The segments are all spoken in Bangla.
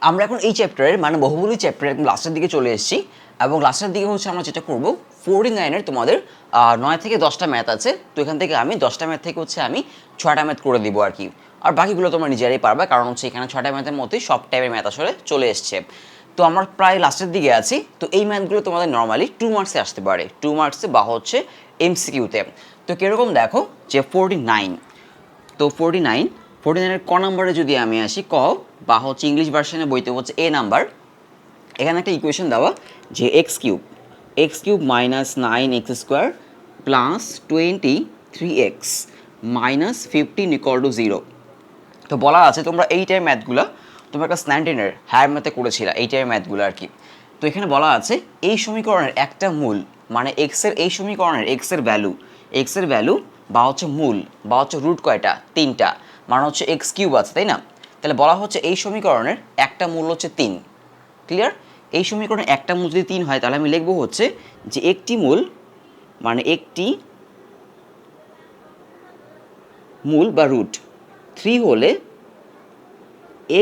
আমরা এখন এই চ্যাপ্টারের মানে বহুবলী চ্যাপ্টারের একদম লাস্টের দিকে চলে এসেছি এবং লাস্টের দিকে হচ্ছে আমরা যেটা করবো 49-এর তোমাদের 9 থেকে 10টা ম্যাথ আছে। তো এখান থেকে আমি 10টা ম্যাথ থেকে হচ্ছে আমি 6টা ম্যাথ করে দিব আর কি, আর বাকিগুলো তোমরা নিজেরাই পারবে কারণ হচ্ছে এখানে 6টা ম্যাথের মধ্যেই সব টাইপের ম্যাথ আসলে চলে এসছে। তো আমরা প্রায় লাস্টের দিকে আছি। তো এই ম্যাথগুলো তোমাদের নর্মালি 2 মার্কসে আসতে পারে, 2 মার্কসে বা হচ্ছে এমসিকিউতে। তো কীরকম দেখো যে 49, তো 49-এর ক নাম্বারে যদি আমি আসি, ক বা হচ্ছে ইংলিশ ভার্সনে বইতে হচ্ছে এ নাম্বার। এখানে একটা ইকুয়েশন দেওয়া যে x cube minus 9x² plus 23x minus 15 equal to 0। তো বলা আছে তোমরা এই টাইপের ম্যাথগুলো তোমরা একটা স্ন্যান্টেনের হায়ার ম্যাথে করেছিল এই টাইপের ম্যাথগুলো আর কি। তো এখানে বলা আছে এই সমীকরণের একটা মূল মানে এক্সের, এই সমীকরণের এক্সের ভ্যালু বা হচ্ছে মূল বা হচ্ছে রুট কয়টা, 3টা, মানে হচ্ছে এক্স কিউব আছে তাই না। তাহলে বলা হচ্ছে এই সমীকরণের একটা মূল হচ্ছে 3। ক্লিয়ার? এই সমীকরণের একটা মূল যদি 3 হয় তাহলে আমি লিখবো হচ্ছে যে একটি মূল মানে একটি মূল বা রুট 3 হলে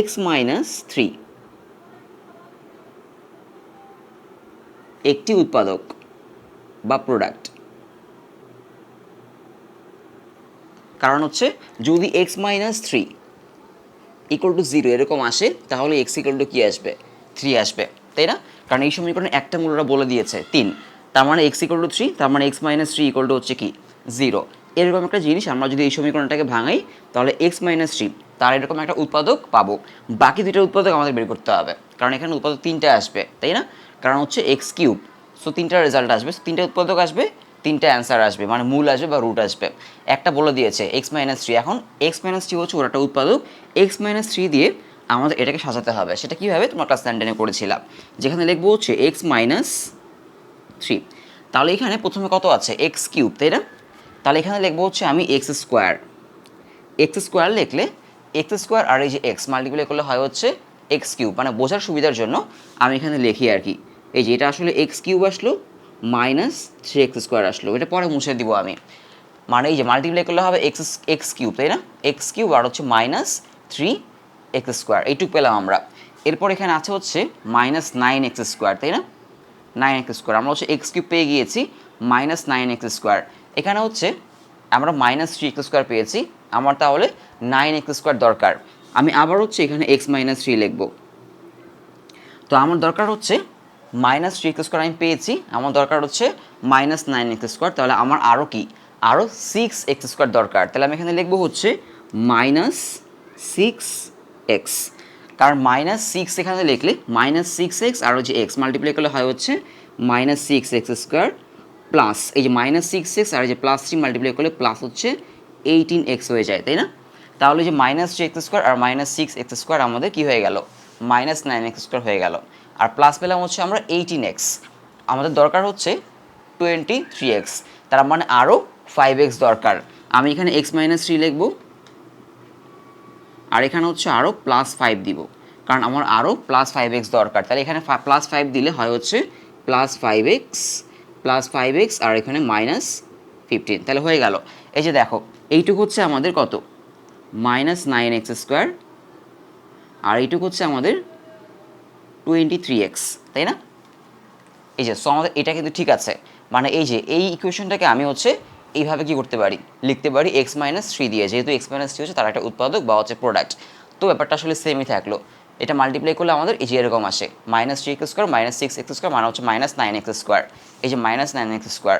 x মাইনাস 3 একটি উৎপাদক বা প্রোডাক্ট। কারণ হচ্ছে যদি x মাইনাস 3 ইকুয়াল টু 0 এরকম আসে তাহলে x ইকুয়াল টু কী আসবে, 3 আসবে তাই না। কারণ এই সমীকরণে একটা মূল ওরা বলে দিয়েছে 3, তার মানে x ইকুয়াল টু 3, তার মানে x মাইনাস 3 ইকুয়াল টু হচ্ছে কি 0। এরকম একটা জিনিস আমরা যদি এই সমীকরণটাকে ভাঙাই তাহলে x মাইনাস 3 তার এরকম একটা উৎপাদক পাবো। বাকি দুইটা উৎপাদক আমাদের বের করতে হবে কারণ এখানে উৎপাদক 3টা আসবে তাই না। কারণ হচ্ছে এক্স কিউব, সো 3টা রেজাল্ট আসবে, 3টা উৎপাদক আসবে, 3টা অ্যান্সার আসবে, মানে মূল আসবে বা রুট আসবে। একটা বলে দিয়েছে x মাইনাস 3, এখন x মাইনাস 3 হচ্ছে ওর একটা উৎপাদক, x মাইনাস 3 দিয়ে আমাদের এটাকে সাজাতে হবে। সেটা কীভাবে তোমরা ক্লাস 9-10 করেছিলাম, যেখানে লিখবো হচ্ছে x মাইনাস 3। তাহলে এখানে প্রথমে কত আছে, এক্স কিউব তাই না। তাহলে এখানে লিখবো হচ্ছে আমি এক্স স্কোয়ার লিখলে এক্স স্কোয়ার আর এই যে এক্স মাল্টিপ্লাই করলে হয় হচ্ছে এক্স কিউব, মানে বোঝার সুবিধার জন্য আমি এখানে লিখি আর কি। এই যে এটা আসলে এক্স কিউব আসলো মাইনাস 3x² আসলো, এটা পরে মুছে দিব আমি। মানে এই যে মাল্টিপ্লাই করলে হবে এক্স কিউব তাই না, এক্স কিউব আর হচ্ছে মাইনাস 3x², এইটুকু পেলাম আমরা। এরপর এখানে আছে হচ্ছে মাইনাস 9x² তাই না, 9x², আমরা হচ্ছে এক্স কিউব পেয়ে গিয়েছি মাইনাস 9x²। এখানে হচ্ছে আমরা মাইনাস 3x² পেয়েছি, আমার তাহলে 9x² দরকার। আমি আবার হচ্ছে এখানে x মাইনাস 3 লিখব। তো আমার দরকার হচ্ছে মাইনাস 3x² আমি পেয়েছি, আমার দরকার হচ্ছে মাইনাস 9x², তাহলে আমার আরও কি আরও 6x² দরকার। তাহলে আমি এখানে লিখবো হচ্ছে মাইনাস 6x, কারণ মাইনাস 6 এখানে লিখলে মাইনাস 6x আর যে x মাল্টিপ্লাই করলে হয় হচ্ছে মাইনাস 6x² প্লাস এই যে মাইনাস 6x আর যে প্লাস 3 মাল্টিপ্লাই করলে প্লাস হচ্ছে 18x হয়ে যায় তাই না। তাহলে যে মাইনাস 3x² আর মাইনাস 6x² আমাদের কী হয়ে গেল, মাইনাস 9x² হয়ে গেল। আর প্লাস পেলাম হচ্ছে আমরা 18x, আমাদের দরকার হচ্ছে 23x, তার মানে আরও 5x দরকার। আমি এখানে x মাইনাস 3 লিখব আর এখানে হচ্ছে আরও প্লাস 5 দিব, কারণ আমার আরও প্লাস 5x দরকার। তাহলে এখানে প্লাস 5 দিলে হয় হচ্ছে প্লাস 5x আর এখানে মাইনাস 15, তাহলে হয়ে গেল। এই যে দেখো এইটুকু হচ্ছে আমাদের কত, মাইনাস 9x² আর এইটুকু হচ্ছে আমাদের 23x তাই না। এই যে সো আমাদের এটা কিন্তু ঠিক আছে, মানে এই যে এই ইকুয়েশনটাকে আমি হচ্ছে এইভাবে কি করতে পারি, লিখতে পারি x মাইনাস 3 দিয়ে, যেহেতু x মাইনাস 3 হচ্ছে তার একটা উৎপাদক বা হচ্ছে প্রোডাক্ট। তো ব্যাপারটা আসলে সেমই থাকলো, এটা মাল্টিপ্লাই করলে আমাদের এই যে এরকম আসে মাইনাস 3x² মাইনাস 6x² মানে হচ্ছে মাইনাস 9x²। এই যে minus 9x²,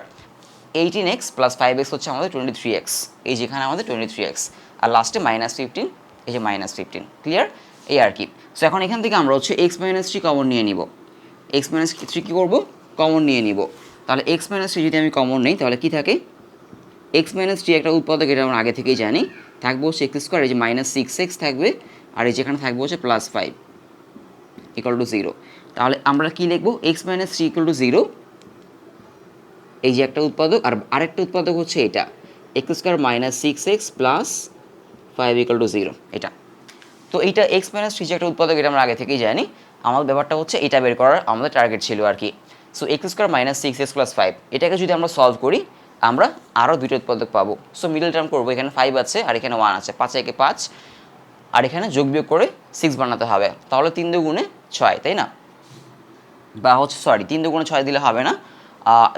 18x plus 5x হচ্ছে আমাদের 23x, এই যেখানে আমাদের 23x আর লাস্টে মাইনাস 15, এই যে মাইনাস 15। ক্লিয়ার? এই আর কি। সো এখন এখান থেকে আমরা হচ্ছে x মাইনাস 3 কমন নিয়ে নিব, x মাইনাস 3 কী করবো, কমন নিয়ে নিব। তাহলে x মাইনাস 3 যদি আমি কমন নিই তাহলে কি থাকে, x মাইনাস 3 একটা উৎপাদক, এটা আমরা আগে থেকেই জানি, থাকবো হচ্ছে x², এই যে মাইনাস 6x থাকবে আর এই যেখানে থাকবো হচ্ছে প্লাস 5 ইকুয়াল টু 0। তাহলে আমরা কি লিখবো, x মাইনাস 3 ইকুয়াল টু 0, এই যে একটা উৎপাদক আর আরেকটা উৎপাদক হচ্ছে এটা x² minus 6x plus 5 equal to 0 এটা। তো এইটা x মাইনাস 3 যে একটা উৎপাদক, এটা আমরা আগে থেকেই জানি, আমাদের ব্যাপারটা হচ্ছে এটা বের করার আমাদের টার্গেট ছিল আর কি। So x² minus 6x plus 5, এটাকে যদি আমরা সলভ করি আমরা আরও দুইটা উৎপাদক পাবো। সো মিডল টার্ম করবো, এখানে 5 আছে আর এখানে 1 আছে, 5 একে 5 আর এখানে যোগ বিয়োগ করে 6 বানাতে হবে, তাহলে 3 দুগুণে 6, তাই না? বা হচ্ছে সরি 3 দুগুণে 6 দিলে হবে না,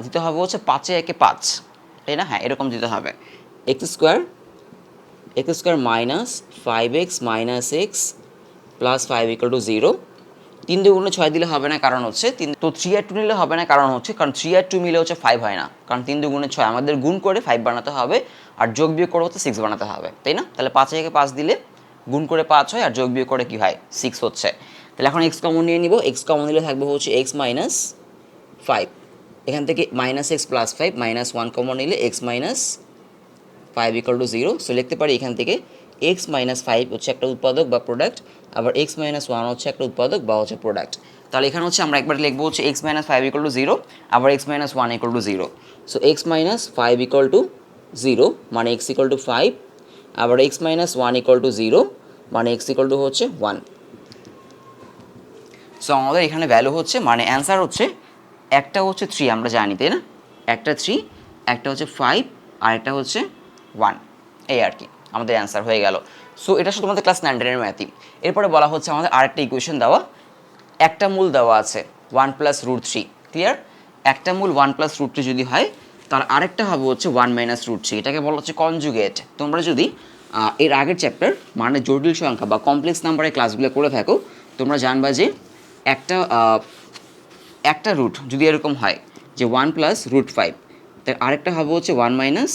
দিতে হবে হচ্ছে 5 একে 5, তাই না? হ্যাঁ, এরকম দিতে হবে। X square minus 5x minus x plus 5 equal to 0। 3 দুগুণে 6 দিলে হবে না, কারণ হচ্ছে 3, তো 3 আর 2 নিলে হবে না, কারণ 3 আর 2 মিলে হচ্ছে 5 হয় না, কারণ 3 দুগুণে 6 আমাদের গুণ করে 5 বানাতে হবে, আর যোগ বিয়োগ করে হচ্ছে 6 বানাতে হবে, তাই না? তাহলে 5 একে 5 দিলে গুণ করে 5 হয়, আর যোগ বিয়োগ করে কি হয় 6 হচ্ছে। তাহলে এখন এক্স কমন নিয়ে নিব, এক্স কমন নিলে থাকবে হচ্ছে এক্স মাইনাস 5, এখান থেকে minus x plus 5 minus 1 common নিলে x minus 5 equal to 0। So লিখতে পারি এখান থেকে এক্স মাইনাস 5 হচ্ছে একটা উৎপাদক বা প্রোডাক্ট, আবার এক্স মাইনাস 1 হচ্ছে একটা উৎপাদক বা হচ্ছে প্রোডাক্ট। তাহলে এখানে হচ্ছে আমরা একবার লিখবো হচ্ছে এক্স মাইনাস 5 ইকুয়াল টু 0, আবার x minus 1 equal to 0। So x minus 5 equal to 0 মানে এক্স ইকুয়াল টু 5, আবার এক্স মাইনাস 1 ইকুয়াল টু 0 মানে এক্স ইকুয়াল টু হচ্ছে 1। সো আমাদের এখানে ভ্যালু হচ্ছে, মানে অ্যান্সার হচ্ছে একটা হচ্ছে 3, আমরা জানি, তাই না? একটা 3, একটা হচ্ছে 5, আর একটা হচ্ছে 1, এই আর কি আমাদের অ্যান্সার হয়ে গেল। সো এটা শুধু আমাদের ক্লাস 9-10 ম্যাথই। এরপরে বলা হচ্ছে আমাদের আরেকটা ইকুয়েশন দেওয়া, একটা মূল দেওয়া আছে 1 প্লাস রুট 3, ক্লিয়ার? একটা মূল 1 প্লাস রুট 3 যদি হয়, তার আরেকটা হবে হচ্ছে 1 মাইনাস রুট 3, এটাকে বলা হচ্ছে কনজুগেট। তোমরা যদি এর আগের চ্যাপ্টার মানে জটিল সংখ্যা বা কমপ্লেক্স নাম্বারের ক্লাসগুলো করে থাকো, তোমরা জানবা যে একটা রুট যদি এরকম হয় যে 1 প্লাস রুট 5, তার আরেকটা হবে হচ্ছে 1 মাইনাস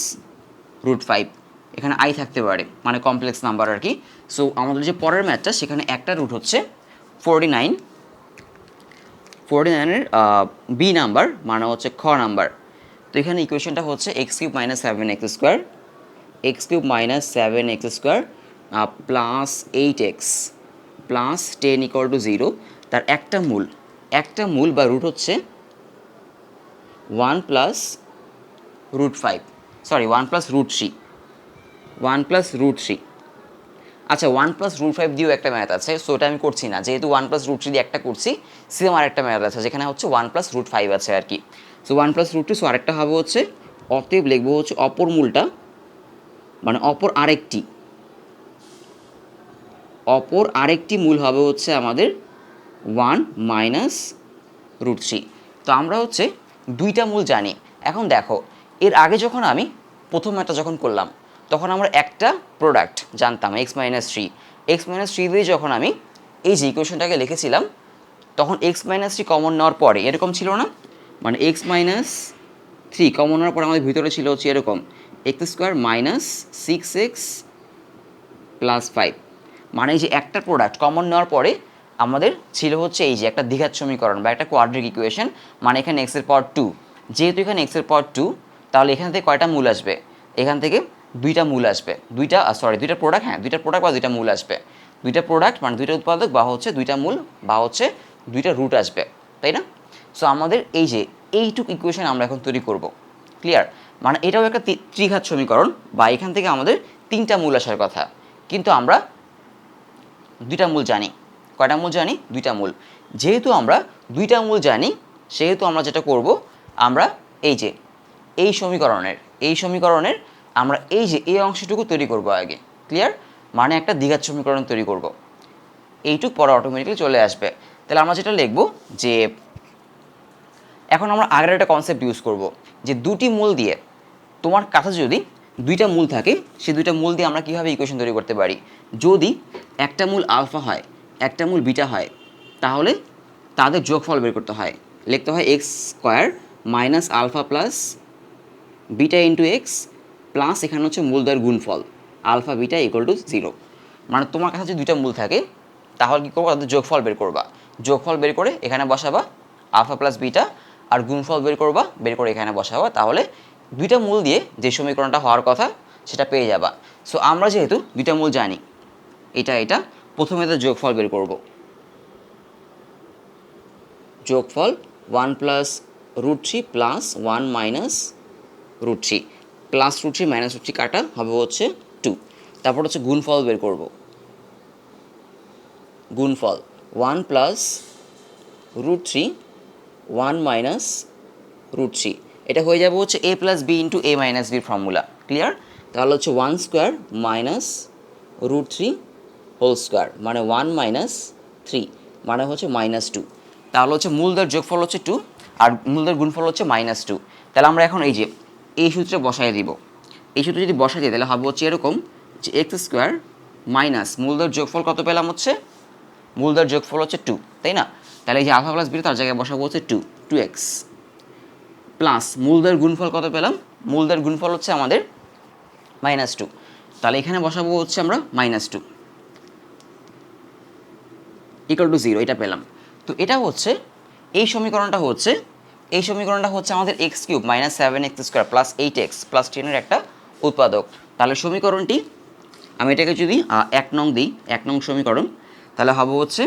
রুট 5, এখানে আই থাকতে পারে, মানে কমপ্লেক্স নাম্বার আর কি। সো আমাদের যে পরের ম্যাথটা, সেখানে একটা রুট হচ্ছে 49, বি নাম্বার মানে হচ্ছে খ নাম্বার। তো এখানে ইকুয়েশনটা হচ্ছে x cube minus 7x square, x cube minus 7x square plus 8x plus 10 equal to 0। তার একটা মূল বা রুট হচ্ছে 1 plus root 5, sorry 1 plus root 3, 1 plus root 3। আচ্ছা 1 প্লাস রুট 5 দিয়েও একটা ম্যাথ আছে, সো ওটা আমি করছি না, যেহেতু 1 প্লাস রুট 3 দিয়ে একটা করছি, সেম আর একটা ম্যাথ আছে যেখানে হচ্ছে 1 প্লাস রুট 5 আছে আর কি। সো 1 প্লাস রুট 3, সো আরেকটা হবে হচ্ছে, অতএব লিখবো হচ্ছে অপর মূলটা, মানে অপর আরেকটি মূল হবে হচ্ছে আমাদের 1 মাইনাস রুট 3। তো আমরা হচ্ছে দুইটা মূল জানি। এখন দেখো, এর আগে যখন আমি প্রথম ম্যাথটা যখন করলাম, তখন আমরা একটা প্রোডাক্ট জানতাম এক্স মাইনাস 3, এক্স মাইনাস 3 দিয়ে যখন আমি এই যে ইকুয়েশনটাকে লিখেছিলাম, তখন এক্স মাইনাস 3 কমন নেওয়ার পরে এরকম ছিল না, মানে এক্স মাইনাস 3 কমন নেওয়ার পরে আমাদের ভিতরে ছিল হচ্ছে এরকম x square minus 6x plus 5, মানে এই যে একটা প্রোডাক্ট কমন নেওয়ার পরে আমাদের ছিল হচ্ছে এই যে একটা দ্বিঘাত সমীকরণ বা একটা কোয়াড্রিক ইকুয়েশন, মানে এখানে এক্সের পাওয়ার 2, যেহেতু এখানে এক্সের পাওয়ার 2, তাহলে এখান থেকে কয়টা মূল আসবে? এখান থেকে দুইটা মূল আসবে, দুইটা প্রোডাক্ট, হ্যাঁ দুইটা প্রোডাক্ট বা দুইটা মূল আসবে, দুইটা প্রোডাক্ট মানে দুইটা উৎপাদক বা হচ্ছে দুইটা মূল বা হচ্ছে দুইটা রুট আসবে, তাই না? সো আমাদের এই যে এইটুকু ইকুয়েশন আমরা এখন তৈরি করব, ক্লিয়ার? মানে এটাও একটা ত্রিঘাত সমীকরণ, বা এখান থেকে আমাদের তিনটা মূল আসার কথা, কিন্তু আমরা দুইটা মূল জানি। কয়টা মূল জানি? দুইটা মূল। যেহেতু আমরা দুইটা মূল জানি, সেহেতু আমরা যেটা করব, আমরা এই যে এই সমীকরণের আমরা এই যে এই অংশটুকু তৈরি করব আগে, ক্লিয়ার? মানে একটা দ্বিঘাত সমীকরণ তৈরি করব, এইটুক পরে অটোমেটিক্যালি চলে আসবে। তাহলে আমরা যেটা লিখব যে, এখন আমরা আগের একটা কনসেপ্ট ইউজ করব যে দুটি মূল দিয়ে, তোমার কাছে যদি দুইটা মূল থাকে, সেই দুইটা মূল দিয়ে আমরা কীভাবে ইকুয়েশন তৈরি করতে পারি। যদি একটা মূল আলফা হয়, একটা মূল বিটা হয়, তাহলে তাদের যোগফল বের করতে হয়, লিখতে হয় x square minus alpha plus beta into x plus এখানে হচ্ছে মূলদ্বয়ের গুণফল আলফা বিটা ইকুয়াল টু 0। মানে তোমার কাছে যদি দুইটা মূল থাকে, তাহলে কী করবো, তাদের যোগফল বের করবা, যোগফল বের করে এখানে বসাবা আলফা প্লাস বিটা, আর গুণফল বের করে এখানে বসাবা, তাহলে দুইটা মূল দিয়ে যে সমীকরণটা হওয়ার কথা সেটা পেয়ে যাবা। সো আমরা যেহেতু দুইটা মূল জানি, এটা প্রথমে তো যোগফল বের করব, যোগফল 1 plus root 3 plus 1 minus root 3, plus root 3 minus root 3 কাটা হবে হচ্ছে 2। তারপর হচ্ছে গুণফল বের করব, গুণফল 1 প্লাস রুট 3 1 মাইনাস রুট 3, এটা হয়ে যাবে হচ্ছে a plus B into a minus বির ফর্মুলা, ক্লিয়ার? তাহলে হচ্ছে 1 square minus root 3 whole square মানে 1 মাইনাস 3 মানে হচ্ছে -2। তাহলে হচ্ছে মূলদের যোগফল হচ্ছে 2 আর মূলদের গুণফল হচ্ছে -2। তাহলে আমরা এখন এই যে এই সূত্রে বসাই দিব। এই সূত্রে যদি বসাই দিই তাহলে হবে হচ্ছে এরকম যে এক্স স্কোয়ার মাইনাস মূলদের যোগফল কত পেলাম হচ্ছে, মূলদের যোগফল হচ্ছে 2, তাই না? তাহলে এই যে আলফা প্লাস বিটা তার জায়গায় বসাবো হচ্ছে 2x প্লাস মূলদের গুণফল কত পেলাম, মূলদের গুণফল হচ্ছে আমাদের -2। তাহলে এখানে বসাবো হচ্ছে আমরা -2 ইকুয়াল টু 0, এটা পেলাম। তো এটা হচ্ছে এই সমীকরণটা হচ্ছে আমাদের x cube minus 7x square plus 8x plus 10 একটা উৎপাদক। তাহলে সমীকরণটি আমি এটাকে যদি 1 নং দিই, 1 নং সমীকরণ, তাহলে হবে হচ্ছে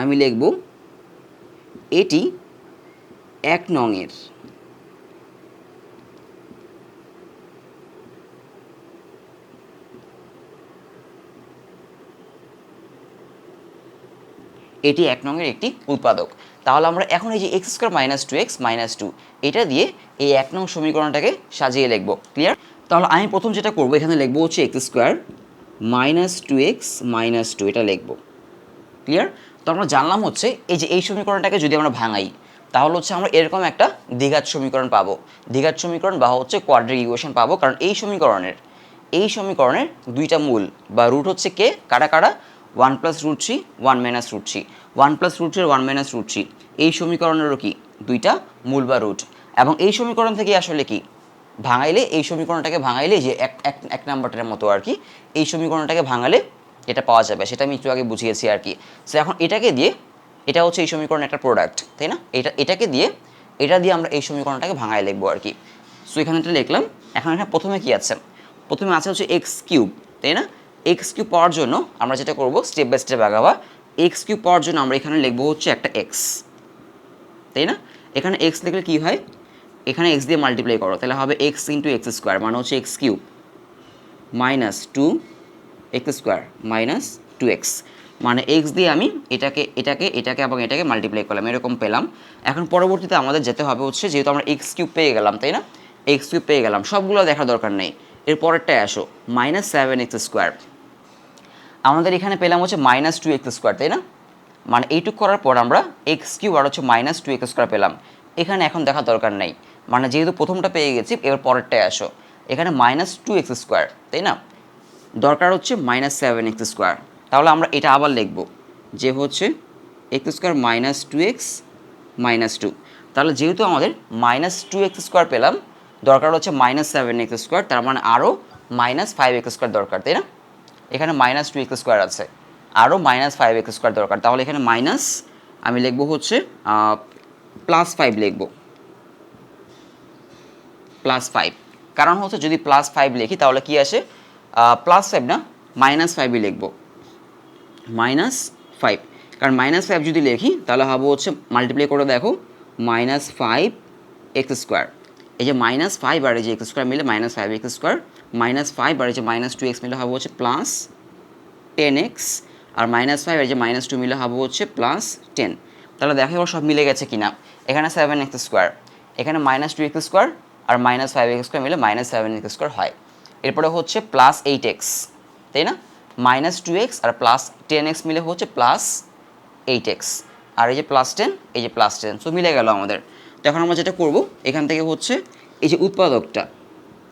আমি লিখব এটি 1 নং এর এটি 1 নং এর একটি উৎপাদক। তাহলে আমরা এখন এই যে x square minus 2x minus 2 এটা দিয়ে এই 1 নং সমীকরণটাকে সাজিয়ে লিখব। ক্লিয়ার? তাহলে আমি প্রথম যেটা করব এখানে লিখব হচ্ছে x square minus 2x minus 2 এটা লিখব। ক্লিয়ার? তো আমরা জানলাম হচ্ছে এই যে এই সমীকরণটাকে যদি আমরা ভাঙাই তাহলে হচ্ছে আমরা এরকম একটা দ্বিঘাত সমীকরণ পাবো, দ্বিঘাত সমীকরণ বা হচ্ছে কোয়াড্রিক ইকুয়েশন পাবো। কারণ এই সমীকরণের দুইটা মূল বা রুট হচ্ছে কে, কারা কারা, 1 plus root 3 1 minus root 3, 1 plus root 3 1 minus root 3 এই সমীকরণেরও কি দুইটা মূল বা রুট। এবং এই সমীকরণ থেকে আসলে কি ভাঙাইলে, এই সমীকরণটাকে ভাঙাইলে যে এক নাম্বারটার মতো আর কি, এই সমীকরণটাকে ভাঙালে এটা পাওয়া যাবে, সেটা আমি একটু আগে বুঝিয়েছি আর কি। সো এখন এটাকে দিয়ে, এটা হচ্ছে এই সমীকরণের একটা প্রোডাক্ট, তাই না? এটা দিয়ে আমরা এই সমীকরণটাকে ভাঙায় লিখবো আর কি। সো এখানে এটা লিখলাম। এখন এখানে প্রথমে কি আছে, প্রথমে আছে হচ্ছে এক্স কিউব, তাই না? এক্স কিউব পাওয়ার জন্য আমরা যেটা করবো স্টেপ বাই স্টেপ আগাবা। এক্স কিউব পাওয়ার জন্য আমরা এখানে লিখবো হচ্ছে একটা এক্স, তাই না? এখানে এক্স লিখলে কী হয়, এখানে এক্স দিয়ে মাল্টিপ্লাই করো, তাহলে হবে এক্স ইন্টু এক্স স্কোয়ার মানে হচ্ছে x cube minus 2x square minus 2x মানে এক্স দিয়ে আমি এটাকে এবং এটাকে মাল্টিপ্লাই করলাম, এরকম পেলাম। এখন পরবর্তীতে আমাদের যেতে হবে হচ্ছে, যেহেতু আমরা এক্স কিউব পেয়ে গেলাম, তাই না? এক্স কিউব পেয়ে গেলাম, সবগুলো দেখার দরকার নেই। এর পরেরটায় আসো মাইনাস 7x স্কোয়ার, আমাদের এখানে পেলাম হচ্ছে মাইনাস 2x স্কোয়ার, তাই না? মানে এইটুক করার পর আমরা এক্স কিউব আর হচ্ছে মাইনাস 2x স্কোয়ার পেলাম। এখানে এখন দেখার দরকার নেই, মানে যেহেতু প্রথমটা পেয়ে গেছি, এবার পরেরটায় আসো, এখানে মাইনাস 2x স্কোয়ার, তাই না? দরকার হচ্ছে মাইনাস 7x স্কোয়ার। তাহলে আমরা এটা আবার লিখব যে হচ্ছে x square minus 2x minus 2। তাহলে যেহেতু আমাদের মাইনাস 2x স্কোয়ার পেলাম, দরকার হচ্ছে মাইনাস 7x স্কোয়ার, তার মানে আরও মাইনাস 5x স্কোয়ার দরকার, তাই না? এখানে মাইনাস 2x স্কোয়ার আছে, আরও মাইনাস 5x স্কোয়ার দরকার। তাহলে এখানে মাইনাস আমি লিখব হচ্ছে প্লাস 5 লিখব, প্লাস 5। কারণ হচ্ছে যদি প্লাস 5 লিখি তাহলে কি আসে, প্লাস 5 না মাইনাস 5ই লিখব, মাইনাস 5। কারণ মাইনাস 5 যদি লিখি তাহলে হবে হচ্ছে মাল্টিপ্লাই করে দেখো মাইনাস 5x স্কোয়ার, এই যে মাইনাস 5 আর এই যে এক্স স্কোয়ার মিলে মাইনাস 5x স্কোয়ার, মাইনাস 5 আর এই যে মাইনাস 2x মিলে হবে হচ্ছে প্লাস 10x, আর মাইনাস 5 আর যে মাইনাস 2 মিলে হবে হচ্ছে প্লাস 10। তাহলে দেখো এবার সব মিলে গেছে কিনা। এখানে 7x স্কোয়ার, এখানে মাইনাস 2x স্কোয়ার আর মাইনাস 5x স্কোয়ার মিলে মাইনাস 7x স্কোয়ার হয়। এরপরে হচ্ছে প্লাস 8x, তাই না? মাইনাস 2x আর প্লাস 10x মিলে হচ্ছে প্লাস 8x, আর এই যে প্লাস 10, এই যে প্লাস 10, সো মিলে গেল আমাদের। তো এখন আমরা যেটা করব এখান থেকে হচ্ছে এই যে উৎপাদকটা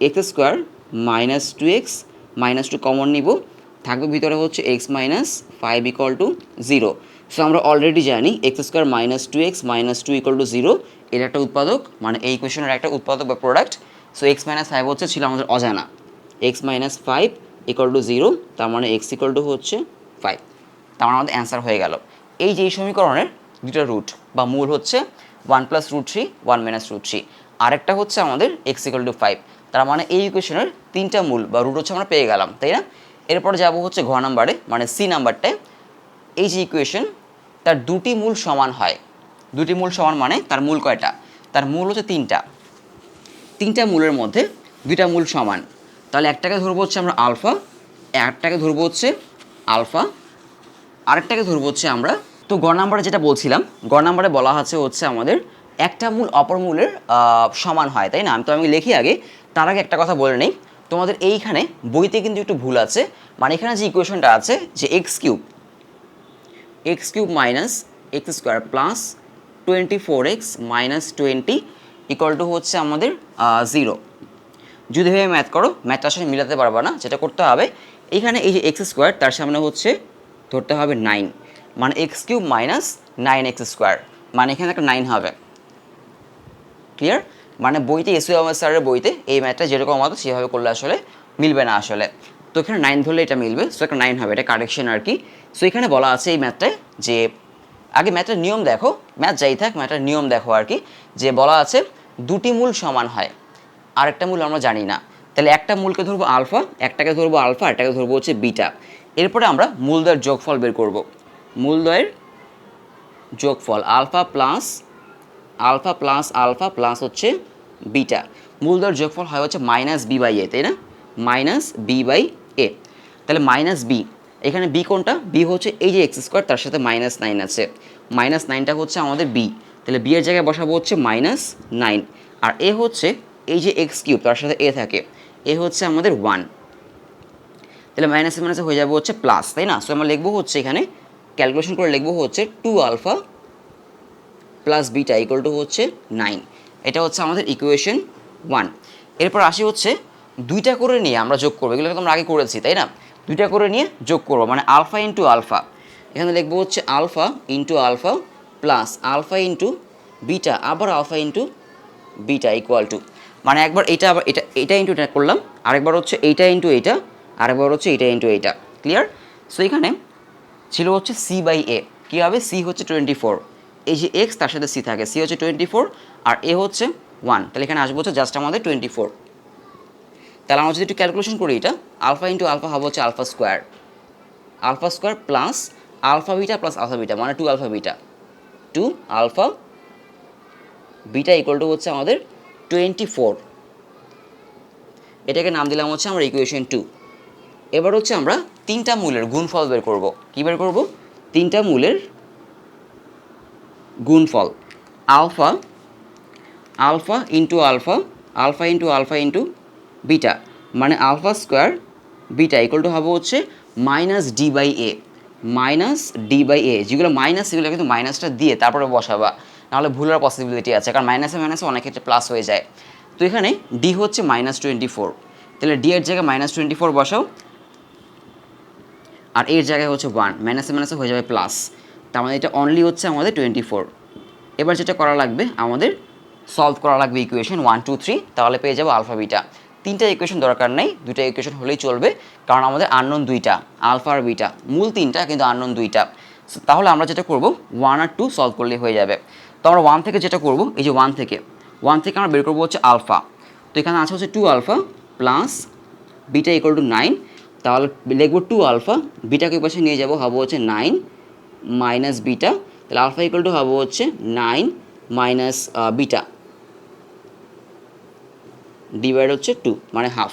x square minus 2x minus 2 common নিব, থাকবে ভিতরে হচ্ছে x minus 5 equal to 0। So আমরা অলরেডি জানি x square minus 2x minus 2 equal to 0 এর একটা উৎপাদক, মানে এই ইকুয়েশনের একটা উৎপাদক বা প্রোডাক্ট। সো এক্স মাইনাস 5 হচ্ছে ছিল আমাদের অজানা, এক্স মাইনাস 5 ইকুয়াল টু 0, তার মানে এক্স ইকুয়াল টু হচ্ছে 5, তার মানে আমাদের অ্যান্সার হয়ে গেল। এই যে এই সমীকরণের দুটো রুট বা মূল হচ্ছে 1 প্লাস রুট 3 1 মাইনাস রুট 3, আরেকটা হচ্ছে আমাদের এক্স ইকুয়াল টু 5, তার মানে এই ইকুয়েশনের তিনটা মূল বা রুট হচ্ছে আমরা পেয়ে গেলাম, তাই না? এরপরে যাব হচ্ছে ঘ নাম্বারে, মানে সি নাম্বারটায়। এই যে ইকুয়েশন তার দুটি মূল সমান হয়, দুটি মূল সমান মানে তার মূল কয়টা, তার মূল হচ্ছে তিনটা মূলের মধ্যে দুইটা মূল সমান। তাহলে একটাকে ধরবো হচ্ছে আমরা আলফা, একটাকে ধরবো হচ্ছে আলফা, আরেকটাকে ধরবো হচ্ছে আমরা। তো গ নাম্বারে যেটা বলছিলাম, গ নাম্বারে বলা হচ্ছে আমাদের একটা মূল অপর মূলের সমান হয়, তাই না? আমি লিখি আগে, তার আগে একটা কথা বলে নেই, তোমাদের এইখানে বইতে কিন্তু একটু ভুল আছে, মানে এখানে যে ইকুয়েশনটা আছে যে x cube minus x square plus 24x minus 20 equal to হচ্ছে আমাদের 0। যদি ভেবে ম্যাথ করো, ম্যাথটা আসলে মিলাতে পারবা না। যেটা করতে হবে, এইখানে এই যে এক্স স্কোয়ার তার সামনে হচ্ছে ধরতে হবে 9, মানে x cube minus 9x square, মানে এখানে একটা 9 হবে। ক্লিয়ার? মানে বইতে এসইউ আহমেদ স্যারের বইতে এই ম্যাথটা যেরকম হতো সেভাবে করলে আসলে মিলবে না আসলে। তো এখানে 9 ধরলে এটা মিলবে, সো একটা 9 হবে, এটা কারেকশন আর কি। সো এখানে বলা আছে এই ম্যাথটায় যে আগে ম্যাথের নিয়ম দেখো, ম্যাথ যাই থাক ম্যাথের নিয়ম দেখো আর কি, যে বলা আছে দুটি মূল সমান হয়, আরেকটা মূল আমরা জানি না, তাহলে একটা মূলকে ধরবো আলফা, একটাকে ধরবো আলফা, একটাকে ধরবো হচ্ছে বিটা। এরপরে আমরা মূলদ্বয়ের যোগফল বের করব। মূলদ্বয়ের যোগফল আলফা প্লাস আলফা প্লাস হচ্ছে বিটা, মূলদ্বয়ের যোগফল হয় হচ্ছে মাইনাস বি বাই এ, তাই না? মাইনাস বি বাই এ। তাহলে মাইনাস বি, এখানে বি কোনটা? বি হচ্ছে এই যে এক্স স্কোয়ার তার সাথে মাইনাস 9 আছে, মাইনাস 9টা হচ্ছে আমাদের বি, তাহলে বি এর জায়গায় বসাবো হচ্ছে মাইনাস 9। আর এ হচ্ছে এই যে এক্স কিউব তার সাথে এ থাকে, এ হচ্ছে আমাদের 1, তাহলে মাইনাসে মাইনাসে হয়ে যাবে হচ্ছে প্লাস, তাই না? সো আমরা লিখবো হচ্ছে এখানে ক্যালকুলেশন করে লিখবো হচ্ছে 2 alpha plus beta equal to হচ্ছে 9। এটা হচ্ছে আমাদের ইকুয়েশন 1। এরপর আসি হচ্ছে দুইটা করে নিয়ে আমরা যোগ করবো, এগুলো তো আমরা আগে করেছি তাই না? দুইটা করে নিয়ে যোগ করবো, মানে আলফা ইন্টু আলফা, এখানে লিখবো হচ্ছে alpha into alpha plus alpha into beta, আবার alpha into beta equal to, মানে একবার এটা আবার এটা ইন্টু এটা করলাম, আরেকবার হচ্ছে এইটা ইন্টু এইটা, আরেকবার হচ্ছে এইটা ইন্টু এইটা। ক্লিয়ার? সো এখানে ছিল হচ্ছে সি বাই এ, কী হবে? সি হচ্ছে 24, এই যে এক্স তার সাথে সি থাকে, সি হচ্ছে 24 আর এ হচ্ছে 1, তাহলে এখানে আসবো হচ্ছে জাস্ট আমাদের 24। তাহলে আমরা যদি একটু ক্যালকুলেশন করি, এটা আলফা ইন্টু আলফা হবে হচ্ছে alpha square plus alpha beta মানে 2 আলফা বিটা ইকুয়াল টু হচ্ছে আমাদের 24। এটাকে নাম দিলাম হচ্ছে আমরা ইকুয়েশন 2। এবার হচ্ছে আমরা তিনটা মূলের গুণফল বের করব। কী বের করব? তিনটা মূলের গুণফল alpha into alpha into beta, মানে alpha square beta equal to হবে হচ্ছে মাইনাস ডি বাই এ, যেগুলো মাইনাস সেগুলো কিন্তু মাইনাসটা দিয়ে তারপরে বসাবা, নাহলে ভুলের পসিবিলিটি আছে, কারণ মাইনাসে অনেক ক্ষেত্রে প্লাস হয়ে যায়। তো এখানে ডি হচ্ছে মাইনাস 24, তাহলে ডি এর জায়গায় মাইনাস 24 বসাও, আর এর জায়গায় হচ্ছে 1, মাইনাসে হয়ে যাবে প্লাস, তার মানে এটা অনলি হচ্ছে আমাদের 24। এবার যেটা করা লাগবে, আমাদের সলভ করা লাগবে ইকুয়েশন 1 2 3, তাহলে পেয়ে যাবো আলফা বিটা। তিনটা ইকুয়েশন দরকার নেই, দুইটা ইকুয়েশন হলেই চলবে, কারণ আমাদের আননোন দুইটা, আলফা আর বিটা, মূল তিনটা কিন্তু আননোন দুইটা। তাহলে আমরা যেটা করব 1 আর 2 সলভ করলেই হয়ে যাবে। তো আমরা 1 থেকে যেটা করব, এই যে 1 থেকে আমরা বের করবো হচ্ছে আলফা, তো এখানে আছে হচ্ছে 2 alpha plus beta equal to 9, তাহলে লিখবো 2 আলফা, বিটাকে পাশে নিয়ে যাবো, হবে হচ্ছে 9 মাইনাস বিটা, তাহলে আলফা ইকুয়াল টু হবে হচ্ছে 9 মাইনাস বিটা ডিভাইড হচ্ছে 2, মানে হাফ।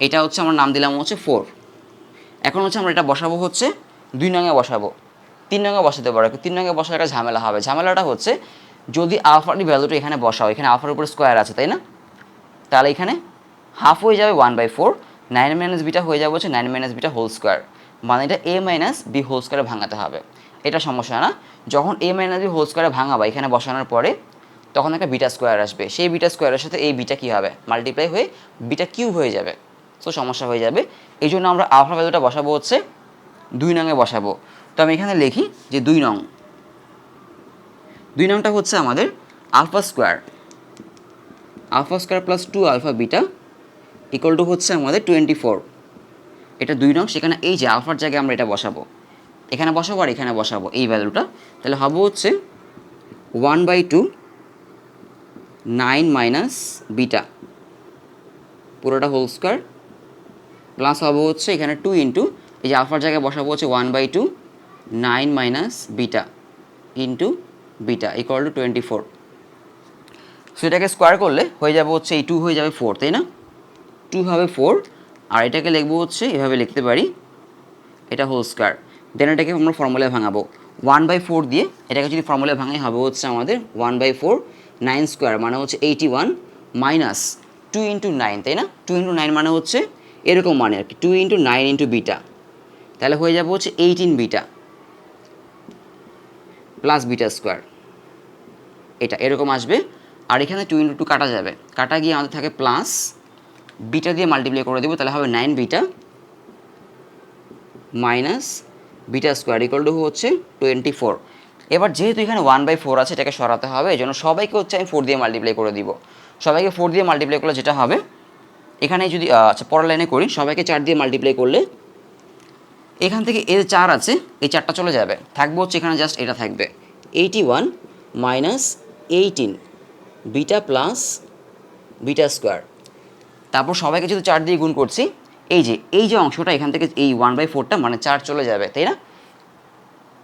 এটা হচ্ছে আমরা নাম দিলাম হচ্ছে 4। এখন হচ্ছে আমরা এটা বসাবো হচ্ছে 2 নঙে বসাবো, 3 নঙে বসাতে পারো, 3 নঙে বসার একটা ঝামেলা হবে। ঝামেলাটা হচ্ছে যদি আলফার ভ্যালুটা এখানে বসাও, এখানে আলফার উপরে স্কোয়ার আছে তাই না, তাহলে এখানে হাফ হয়ে যাবে 1/4, 9 মাইনাস বিটা হয়ে যাবে হচ্ছে 9 মাইনাস বিটা হোল স্কোয়ার, মানে এটা এ মাইনাস বি হোল স্কোয়ারে ভাঙাতে হবে। এটা সমস্যা না, যখন এ মাইনাস বি হোল স্কোয়ারে ভাঙাবা এখানে বসানোর পরে, তখন একটা বিটা স্কোয়ার আসবে, সেই বিটা স্কোয়ারের সাথে এই বিটা কী হবে, মাল্টিপ্লাই হয়ে বিটা কিউব হয়ে যাবে, সো সমস্যা হয়ে যাবে। এই জন্য আমরা আলফা ভ্যালুটা বসাবো হচ্ছে 2 নঙে বসাবো। তো আমি এখানে লিখি যে 2 নংটা হচ্ছে আমাদের alpha square plus 2 alpha beta equal to হচ্ছে আমাদের 24। এটা 2 নং, সেখানে এই যে আলফার জায়গায় আমরা এটা বসাবো, এখানে বসাবো আর এখানে বসাবো এই ভ্যালুটা, তাহলে হবে হচ্ছে 1/2 9 মাইনাস বিটা পুরোটা হোল স্কোয়ার প্লাস হবে হচ্ছে এখানে 2 ইন্টু এই যে আলফার জায়গায় বসাবো হচ্ছে 1/2 9 minus beta into beta equal two 24। So এটাকে স্কোয়ার করলে হয়ে যাবে হচ্ছে এই 2 হয়ে যাবে 4, তাই না? 2 হবে 4, আর এটাকে লিখবো হচ্ছে এভাবে লিখতে পারি, এটা হোল স্কোয়ার, দেন এটাকে আমরা ফর্মুলায় ভাঙাবো 1/4 দিয়ে, এটাকে যদি ফর্মুলায় ভাঙাই হবে হচ্ছে আমাদের 1/4 9 স্কোয়ার মানে হচ্ছে 81 মাইনাস 2 ইন্টু 9, তাই না? 2 ইন্টু 9 মানে হচ্ছে এরকম মানে আর কি, 2 ইন্টু 9 ইন্টু বিটা, তাহলে হয়ে যাবে হচ্ছে 18 বিটা প্লাস বিটা স্কোয়ার, এটা এরকম আসবে। আর এখানে 2 ইন্টু 2 কাটা যাবে, কাটা গিয়ে আমাদের থাকে প্লাস বিটা দিয়ে মাল্টিপ্লাই করে দেবো, তাহলে হবে 9 beta minus beta square equal to হচ্ছে 24। এবার যেহেতু এখানে 1/4 আছে, এটাকে সরাতে হবে, এই জন্য সবাইকে হচ্ছে আমি 4 দিয়ে মাল্টিপ্লাই করে দিব। সবাইকে 4 দিয়ে মাল্টিপ্লাই করলে যেটা হবে, এখানে যদি আচ্ছা পরের লাইনে করি, সবাইকে 4 দিয়ে মাল্টিপ্লাই করলে এখান থেকে এর 4 আছে, এই 4টা চলে যাবে, থাকবে হচ্ছে এখানে জাস্ট এটা থাকবে 81 minus 18 beta plus beta square. তারপর সবাইকে যদি 4 দিয়ে গুণ করছি, এই যে অংশটা এখান থেকে এই 1/4টা মানে 4 চলে যাবে, তাই না?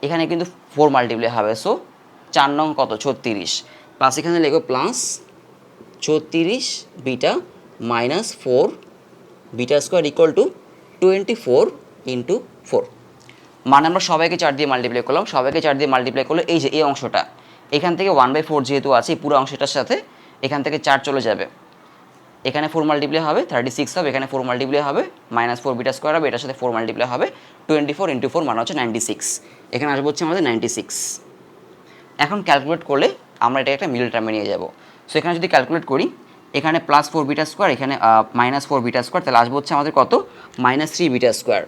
এখানে কিন্তু 4 মাল্টিপ্লাই হবে, সো 4 নং কত 36 প্লাস এখানে লিখো plus 36 beta minus 4 beta square equal two 24 into 4। মানে আমরা সবাইকে 4 দিয়ে মাল্টিপ্লাই করলাম, সবাইকে 4 দিয়ে মাল্টিপ্লাই করলে এই যে এই অংশটা এখান থেকে 1/4 যেহেতু আছে, এই পুরো অংশটার সাথে এখান থেকে 4 চলে যাবে, এখানে 4 মাল্টিপ্লাই হবে 36 হবে, এখানে 4 মাল্টিপ্লাই হবে মাইনাস 4 বিটা স্কোয়ার হবে, এটার সাথে 4 মাল্টিপ্লাই হবে 24 ইন্টু 4 মানে হচ্ছে 96, এখানে আসবে হচ্ছে আমাদের 96। এখন ক্যালকুলেট করলে আমরা এটা একটা মিডল টার্মে নিয়ে যাব। সো এখানে যদি ক্যালকুলেট করি, এখানে প্লাস 4 বিটা স্কোয়ার, এখানে মাইনাস 4 বিটা স্কোয়ার, তাহলে আসবে হচ্ছে আমাদের কত minus 3 beta square,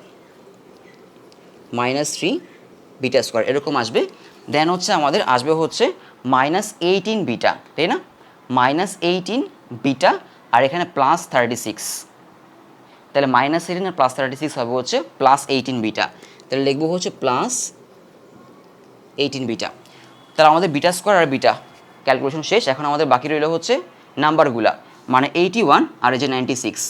minus 3 beta square এরকম আসবে। দেন হচ্ছে আমাদের আসবে হচ্ছে মাইনাস 18 বিটা, তাই না? মাইনাস 18 বিটা আর এখানে প্লাস 36, তাহলে মাইনাস 18 আর প্লাস 36 হবে হচ্ছে প্লাস 18 বিটা, তাহলে লিখবো হচ্ছে প্লাস 18 বিটা। তাহলে আমাদের বিটা স্কোয়ার আর বিটা ক্যালকুলেশন শেষ। এখন আমাদের বাকি রইল হচ্ছে নাম্বারগুলা, মানে 81 আর এই যে 96।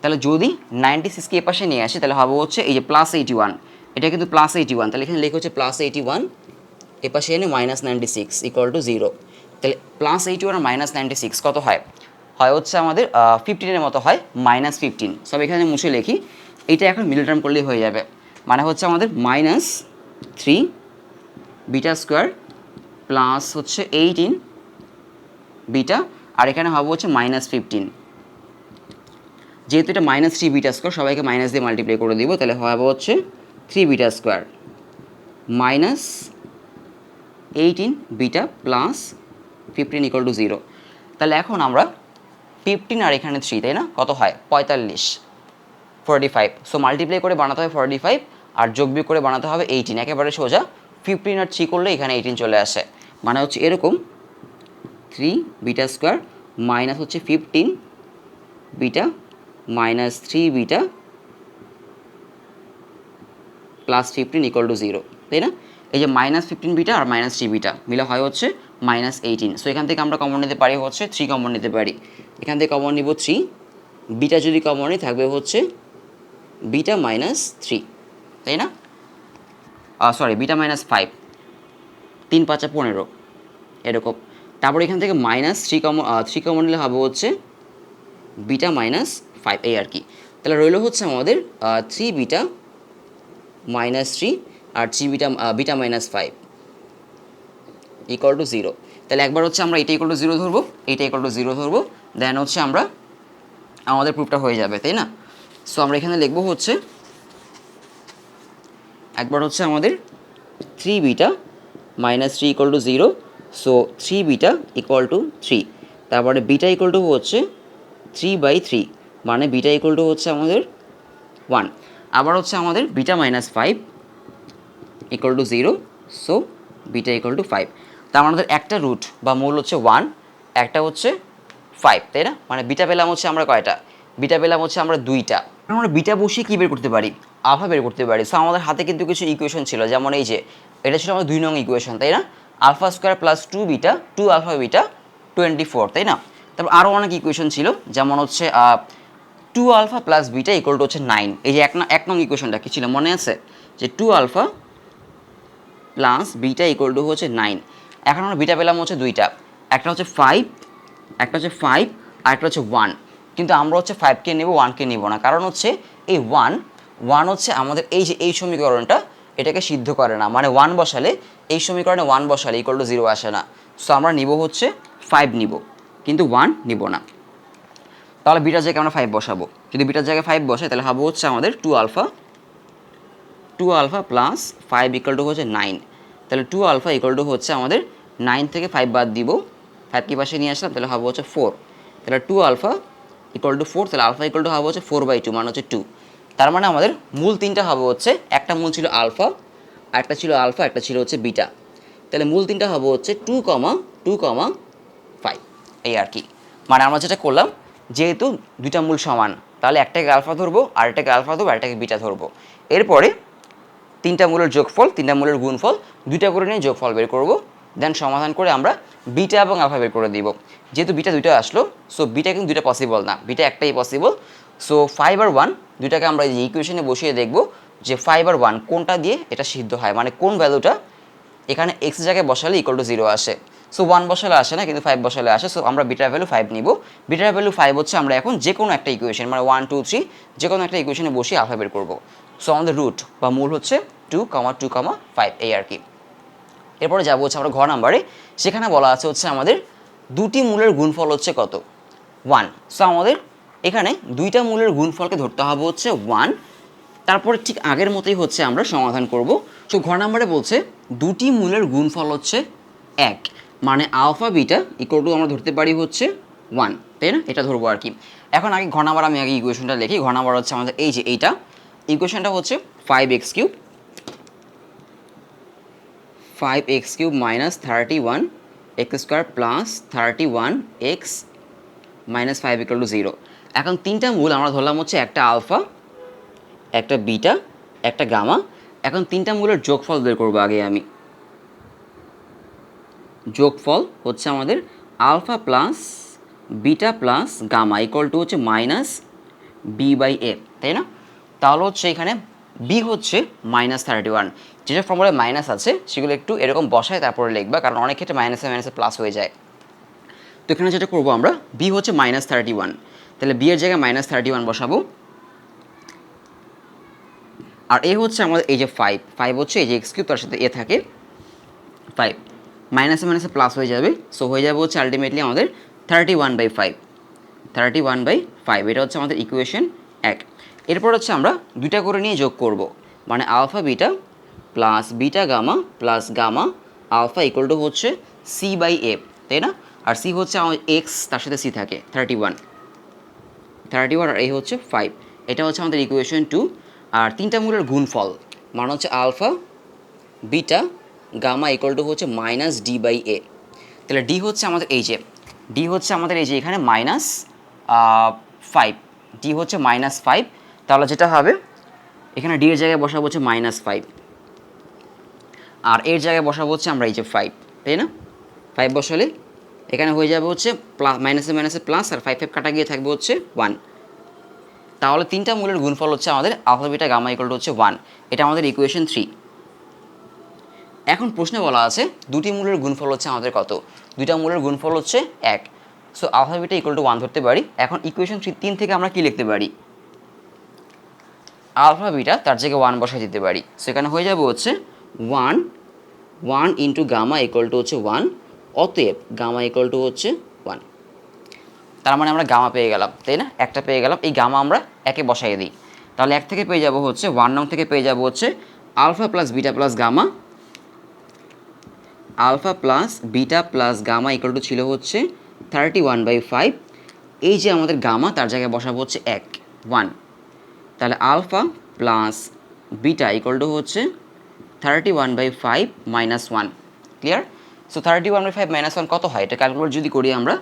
তাহলে যদি 96কে এ পাশে নিয়ে আসি, তাহলে হবে হচ্ছে এই যে প্লাস 81, এটা কিন্তু প্লাস 81, তাহলে এখানে লেখা হচ্ছে প্লাস 81 এ পাশে এনে মাইনাস 96 ইকুয়াল টু 0। তাহলে প্লাস 81 আর মাইনাস 96 কত হয়? হয় হচ্ছে আমাদের 15-এর মতো হয়, মাইনাস 15। সব এখানে মুছে লিখি, এইটা এখন মিডল টার্ম করলেই হয়ে যাবে, মানে হচ্ছে আমাদের মাইনাস 3 বিটা স্কোয়ার প্লাস হচ্ছে 18 বিটা আর এখানে হবে হচ্ছে মাইনাস 15। যেহেতু এটা মাইনাস 3 বিটা স্কোয়ার, সবাইকে মাইনাস দিয়ে মাল্টিপ্লাই করে দিব, তাহলে হবে হচ্ছে 3 beta square minus 18 beta plus 15 equal to 0। তাহলে এখন আমরা 15 আর এখানে 3, তাই না, কত হয় 45, 45। সো মাল্টিপ্লাই করে বানাতে হবে 45 আর যোগ বিয়োগ করে বানাতে হবে 18, একেবারে সোজা। 15 আর 3 করলে এখানে 18 চলে আসে, মানে হচ্ছে এরকম 3 বিটা স্কোয়ার মাইনাস হচ্ছে 15 beta minus 3 beta plus 15 equal to 0, তাই না? এই যে মাইনাস 15 বিটা আর মাইনাস 3 বিটা মিলে হয় হচ্ছে মাইনাস 18। সো এখান থেকে আমরা কমন নিতে পারি হচ্ছে 3 কমন নিতে পারি, এখান থেকে কমন নিব 3, বিটা যদি কমন নিই থাকবে হচ্ছে বিটা মাইনাস 3, তাই না? সরি বিটা মাইনাস 5, 3 5 15 এরকম। তারপর এখান থেকে মাইনাস 3 কমন নিলে হবে হচ্ছে বিটা মাইনাস 5, এই আর কি। তাহলে রইল হচ্ছে আমাদের 3 বিটা মাইনাস 3 আর 3 বিটা মাইনাস 5 ইকুয়াল টু 0। তাহলে একবার হচ্ছে আমরা এটা ইকুয়াল টু 0 ধরবো, এটা ইকুয়াল টু 0 ধরবো, দেন হচ্ছে আমরা আমাদের প্রুফটা হয়ে যাবে, তাই না? সো আমরা এখানে লিখবো হচ্ছে একবার হচ্ছে আমাদের 3 beta minus 3 equal to 0, so 3 beta equal two 3, তারপরে বিটা ইকুয়াল টু হচ্ছে 3/3, মানে বিটা ইকুয়াল টু হচ্ছে আমাদের 1। আবার হচ্ছে আমাদের beta minus 5 equal to 0, so beta equal two 5। তার আমাদের একটা রুট বা মূল হচ্ছে 1, একটা হচ্ছে 5, তাই না? মানে বিটা পেলাম হচ্ছে আমরা কয়টা? বিটা পেলাম হচ্ছে আমরা 2টা। আমরা বিটা বসিয়ে কী বের করতে পারি? আলফা বের করতে পারি। সো আমাদের হাতে কিন্তু কিছু ইকুয়েশন ছিল, যেমন এই যে এটা ছিল আমাদের 2 নং ইকুয়েশন, তাই না? Alpha square plus 2 beta 2 alpha beta 24, তাই না? তারপর আরও অনেক ইকুয়েশন ছিল, যেমন হচ্ছে 2 alpha plus beta equal to হচ্ছে 9। এই যে এক নং ইকুয়েশনটা কী ছিল মনে আছে? যে 2 alpha plus beta equal to হচ্ছে 9। এখন আমরা বিটা পেলাম হচ্ছে 2টা, একটা হচ্ছে 5, একটা হচ্ছে 5 আর একটা হচ্ছে 1। কিন্তু আমরা হচ্ছে 5কে নেব, 1কে নেব না, কারণ হচ্ছে এই 1 হচ্ছে আমাদের এই যে এই সমীকরণটা এটাকে সিদ্ধ করে না, মানে 1 বসালে এই সমীকরণে 1 বসালে ইকুয়াল টু 0 আসে না। সো আমরা নিব হচ্ছে 5 নিব, কিন্তু 1 নিব না। তাহলে বিটার জায়গায় আমরা 5 বসাবো। যদি বিটার জায়গায় 5 বসাই তাহলে হবে হচ্ছে আমাদের 2 আলফা প্লাস 5 ইকুয়াল টু হচ্ছে 9। তাহলে 2 আলফা ইকুয়াল টু হচ্ছে আমাদের 9 থেকে 5 বাদ দিব, 5 কি পাশে নিয়ে আসলাম, তাহলে হবে হচ্ছে 4। তাহলে 2 আলফা ইকুয়াল টু 4, তাহলে আলফা ইকুয়াল টু হবে হচ্ছে 4/2 মানে হচ্ছে 2। তার মানে আমাদের মূল তিনটা হবে হচ্ছে, একটা মূল ছিল আলফা, একটা ছিল আলফা, একটা ছিল হচ্ছে বিটা। তাহলে মূল তিনটা হবে হচ্ছে 2,5 এই আর কি। মানে আমরা যেটা করলাম, যেহেতু দুইটা মূল সমান তাহলে একটাকে আলফা ধরবো, আরেকটাকে আলফা ধরবো, আরেকটাকে বিটা ধরবো। এরপরে তিনটা মূলের যোগফল, তিনটা মূলের গুণফল, দুইটা করে নিয়ে যোগফল বের করব। দেন সমাধান করে আমরা বিটা এবং আলফা বের করে দিব। যেহেতু বিটা দুইটা আসলো, সো বিটা কিন্তু দুইটা পসিবল না, বিটা একটাই পসিবল। সো 5 আর 1 দুইটাকে আমরা এই ইকুয়েশনে বসিয়ে দেখব যে 5 আর 1 কোনটা দিয়ে এটা সিদ্ধ হয়, মানে কোন ভ্যালুটা এখানে এক্স জায়গায় বসালে ইকুয়াল টু 0 আসে। সো 1 বসালে আসে না, কিন্তু 5 বসালে আসে। সো আমরা বিটার ভ্যালু 5 নিব। বিটার ভ্যালু 5 হচ্ছে আমরা এখন যে কোনো একটা ইকুয়েশন, মানে 1 2 3 যে কোনো একটা ইকুয়েশনে বসিয়ে আলফা বের করবো। সো আমাদের রুট বা মূল হচ্ছে 2,2,5 এই আর কি। এরপরে যাবো হচ্ছে আমরা ঘ নাম্বারে, সেখানে বলা আছে হচ্ছে আমাদের দুটি মূলের গুণফল হচ্ছে কত, 1। সো আমাদের এখানে দুইটা মূলের গুণফলকে ধরতে হবে হচ্ছে 1। তারপরে ঠিক আগের মতোই হচ্ছে আমরা সমাধান করব। সো ঘ নাম্বারে বলছে দুটি মূলের গুণফল হচ্ছে 1, মানে আলফা বিটা ইকুয়াল টু আমরা ধরতে পারি হচ্ছে 1, তাই না? এটা ধরবো আর কি। এখন আগে ঘ নাম্বার, আমি আগে ইকুয়েশনটা লিখি। ঘ নাম্বার হচ্ছে আমাদের এই যে এইটা ইকুয়েশনটা হচ্ছে 5x cube minus 31x square plus 31x minus 5 equal to 0। এখন তিনটা মূল আমরা ধরলাম হচ্ছে একটা আলফা, একটা বিটা, একটা গামা। এখন তিনটা মূলের যোগফল বের করবো আগে আমি। যোগফল হচ্ছে আমাদের alpha plus beta plus gamma equal to হচ্ছে মাইনাস b/a, তাই না? তাহলে হচ্ছে এখানে বি হচ্ছে -31। যেটা ফর্মুলায় মাইনাস আছে সেগুলো একটু এরকম বসায় তারপরে লিখবা, কারণ অনেক ক্ষেত্রে মাইনাসে মাইনাসে প্লাস হয়ে যায়। তো এখানে যেটা করবো আমরা, বি হচ্ছে -31, তাহলে বি এর জায়গায় -31 বসাবো। আর এ হচ্ছে আমাদের এই যে 5 হচ্ছে এই যে এক্স কিউব, তার সাথে এ থাকে 5, মাইনাসে মাইনাসে প্লাস হয়ে যাবে। সো হয়ে যাবে হচ্ছে আলটিমেটলি আমাদের 31/5। এটা হচ্ছে আমাদের ইকুয়েশন 1। এরপর হচ্ছে আমরা দুইটা করে নিয়ে যোগ করব, মানে alpha beta plus beta gamma plus gamma alpha equal to হচ্ছে c/a, তাই না? আর সি হচ্ছে আমার এক্স, তার সাথে সি থাকে 31 আর এ হচ্ছে 5। এটা হচ্ছে আমাদের ইকুয়েশন 2। আর তিনটা মূলের গুণফল মানে হচ্ছে alpha beta gamma equal to হচ্ছে মাইনাস d/a। তাহলে ডি হচ্ছে আমাদের এই যে এখানে -5, ডি হচ্ছে -5। তাহলে যেটা হবে এখানে ডি এর জায়গায় বসাবো হচ্ছে -5, আর এর জায়গায় বসাবো হচ্ছে আমরা এই যে 5, তাই না? 5 বসালে এখানে হয়ে যাবে হচ্ছে প্লাস, মাইনাসে মাইনাসে প্লাস, আর 5 কাটা গিয়ে থাকবে হচ্ছে 1। তাহলে তিনটা মূলের গুণফল হচ্ছে আমাদের alpha beta gamma equal to হচ্ছে 1। এটা আমাদের ইকুয়েশন 3। এখন প্রশ্নে বলা আছে দুটি মূলের গুণফল হচ্ছে আমাদের কত, দুইটা মূলের গুণফল হচ্ছে 1। So alpha beta equal to 1 ধরতে পারি। এখন ইকুয়েশন 3 থেকে আমরা কি লিখতে পারি, আলফা বিটা তার জায়গায় 1 বসাই দিতে পারি। সো এখানে হয়ে যাবে হচ্ছে 1 ইন্টু গামা ইকুয়াল টু হচ্ছে 1, অতএব গামা ইকুয়াল টু হচ্ছে 1। তার মানে আমরা গামা পেয়ে গেলাম, তাই না? একটা পেয়ে গেলাম। এই গামা আমরা একে বসাই দিই, তাহলে 1 থেকে পেয়ে যাব হচ্ছে 1 নং থেকে পেয়ে যাব হচ্ছে alpha plus beta plus gamma, alpha plus beta plus gamma equal to ছিল হচ্ছে 31/5। এই যে আমাদের গামা, তার জায়গায় বসাবো হচ্ছে 1। তাহলে alpha plus beta equal to হচ্ছে 31/5 মাইনাস 1। ক্লিয়ার? সো 31/5 মাইনাস 1 কত হয়, এটা ক্যালকুলেট যদি করি আমরা,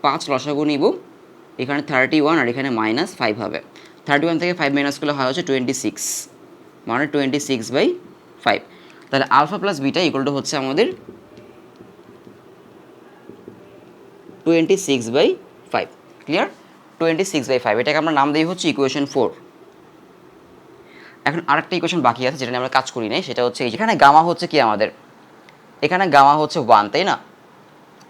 5 লসাগু নিব, এখানে 31 আর এখানে -5 হবে। 31 থেকে 5 মাইনাস করলে হয় হচ্ছে 26, মানে 26/5। তাহলে alpha plus beta equal to হচ্ছে আমাদের 26/5। ক্লিয়ার? 26/5, এটাকে আমরা নাম দিই হচ্ছে ইকুয়েশন 4। এখন আরেকটা ইকুয়েশন বাকি আছে যেটা নিয়ে আমরা কাজ করি নাই, সেটা হচ্ছে এখানে গামা হচ্ছে কি আমাদের, এখানে গামা হচ্ছে 1, তাই না?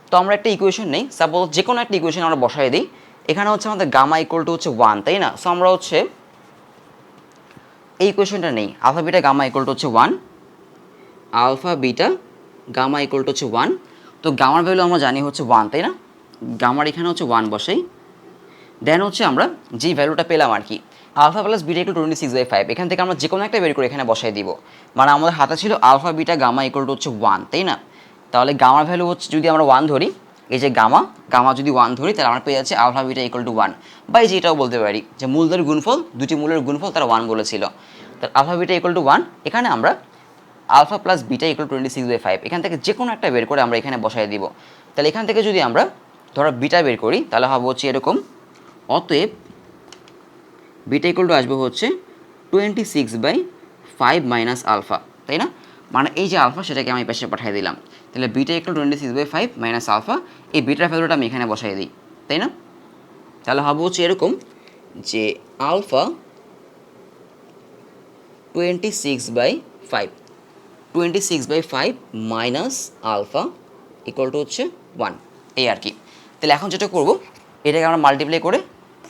তো আমরা একটা ইকুয়েশন নেই, সাপোজ যে কোনো একটা ইকুয়েশন আমরা বসাই দিই। এখানে হচ্ছে আমাদের গামা ইকুয়াল টু হচ্ছে 1, তাই না? সো আমরা হচ্ছে এই ইকুয়েশনটা নেই, alpha beta gamma equal to হচ্ছে 1, alpha beta gamma equal to হচ্ছে 1। তো গামার ভ্যালু আমরা জানি হচ্ছে 1, তাই না? গামার এখানে হচ্ছে 1 বসাই, দেন হচ্ছে আমরা যেই ভ্যালুটা পেলাম আর কি, আলফা প্লাস বিটা ইকুয়াল 26/5, এখান থেকে আমরা যে কোনো একটা বের করে এখানে বসাই দিব। মানে আমাদের হাতে ছিল alpha beta gamma equal to হচ্ছে 1, তাই না? তাহলে গামার ভ্যালু হচ্ছে যদি আমরা 1 ধরি, এই যে গামা যদি 1 ধরি, তাহলে আমরা পেয়ে যাচ্ছি আলফা বিটা ইকুয়াল টু 1। বা এই যে এটাও বলতে পারি যে মূলদের গুণফল, দুটি মূলের গুণফল তারা 1 বলেছিল, তাহলে আলফা বিটা ইকুয়াল টু 1। এখানে আমরা আলফা প্লাস বিটা ইকুয়াল 26/5, এখান থেকে যে কোনো একটা বের করে আমরা এখানে বসাই দিব। তাহলে এখান থেকে যদি আমরা ধরো বিটা বের করি, তাহলে হবে হচ্ছে এরকম, অতএব বিটা ইকুয়াল টু আসবে হচ্ছে 26/5 মাইনাস আলফা, তাই না? মানে এই যে আলফা সেটাকে আমি পাশে পাঠিয়ে দিলাম। তাহলে বিটা ইকুয়াল 26/5 মাইনাস আলফা, এই বিটার ভ্যালুটা আমি এখানে বসাই দিই, তাই না? তাহলে হবে হচ্ছে এরকম যে alpha 26/5 minus alpha equal to হচ্ছে 1, এই আর কি। তাহলে এখন যেটা করব, এটাকে আমরা মাল্টিপ্লাই করে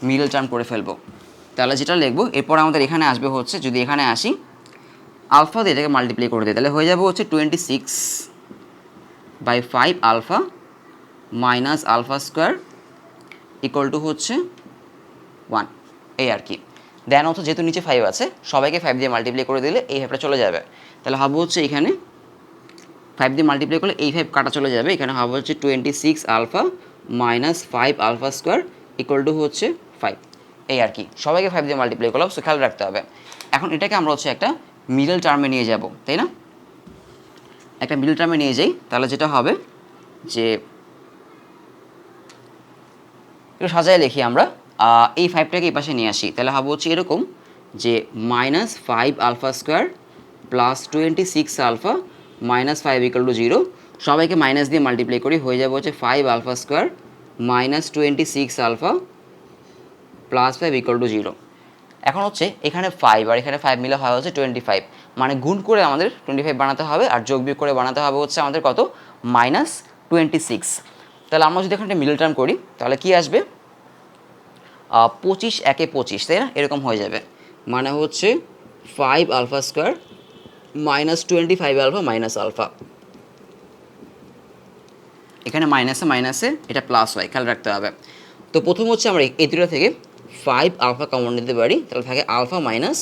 মিডল টার্ম করে ফেলবো। তাহলে যেটা লিখবো এরপর আমাদের এখানে আসবে হচ্ছে, যদি এখানে আসি আলফা দিয়ে এটাকে মাল্টিপ্লাই করে দিই, তাহলে হয়ে যাবে হচ্ছে 26/5 alpha minus alpha square equal to হচ্ছে 1, এই আর কি। দেন হচ্ছে যেহেতু নিচে 5 আছে, সবাইকে 5 দিয়ে মাল্টিপ্লাই করে দিলে এই 5টা চলে যাবে। তাহলে হবে হচ্ছে এখানে 5 দিয়ে মাল্টিপ্লাই করলে এই 5 কাটা চলে যাবে, এখানে হবে হচ্ছে 26 alpha minus 5 alpha square equal to হচ্ছে 5, এই আর কি। সবাইকে 5 দিয়ে মাল্টিপ্লাই করলাম, সো খেয়াল রাখতে হবে। এখন এটাকে আমরা হচ্ছে একটা মিডল টার্মে নিয়ে যাব, তাই না? একটা মিডল টার্মে নিয়ে যাই, তাহলে যেটা হবে যে একটু সাজায় লিখি আমরা, এই 5টাকে এই পাশে নিয়ে আসি, তাহলে হবে হচ্ছে এরকম যে minus 5 alpha square plus 26 alpha minus 5 equal to 0। সবাইকে মাইনাস দিয়ে মাল্টিপ্লাই করি, হয়ে যাবে হচ্ছে 5 alpha square minus 26 alpha plus 5 equal to 0। এখন হচ্ছে এখানে 5 আর এখানে 5 মিলে হয় হচ্ছে 25, মানে গুণ করে আমাদের 25 বানাতে হবে, আর যোগ বিয়োগ করে বানাতে হবে হচ্ছে আমাদের কত, মাইনাস 26। তাহলে আমরা যদি এখানে মিডল টার্ম করি, তাহলে কি আসবে, 25 একে 25, তাই না? এরকম হয়ে যাবে, মানে হচ্ছে 5 alpha square minus 25 alpha minus alpha. এখানে মাইনাসে মাইনাসে এটা প্লাস হয়, খেয়াল রাখতে হবে। তো প্রথম হচ্ছে আমরা এই দুটো থেকে 5 আলফা কমন নিতে পারি, তাহলে থাকে আলফা মাইনাস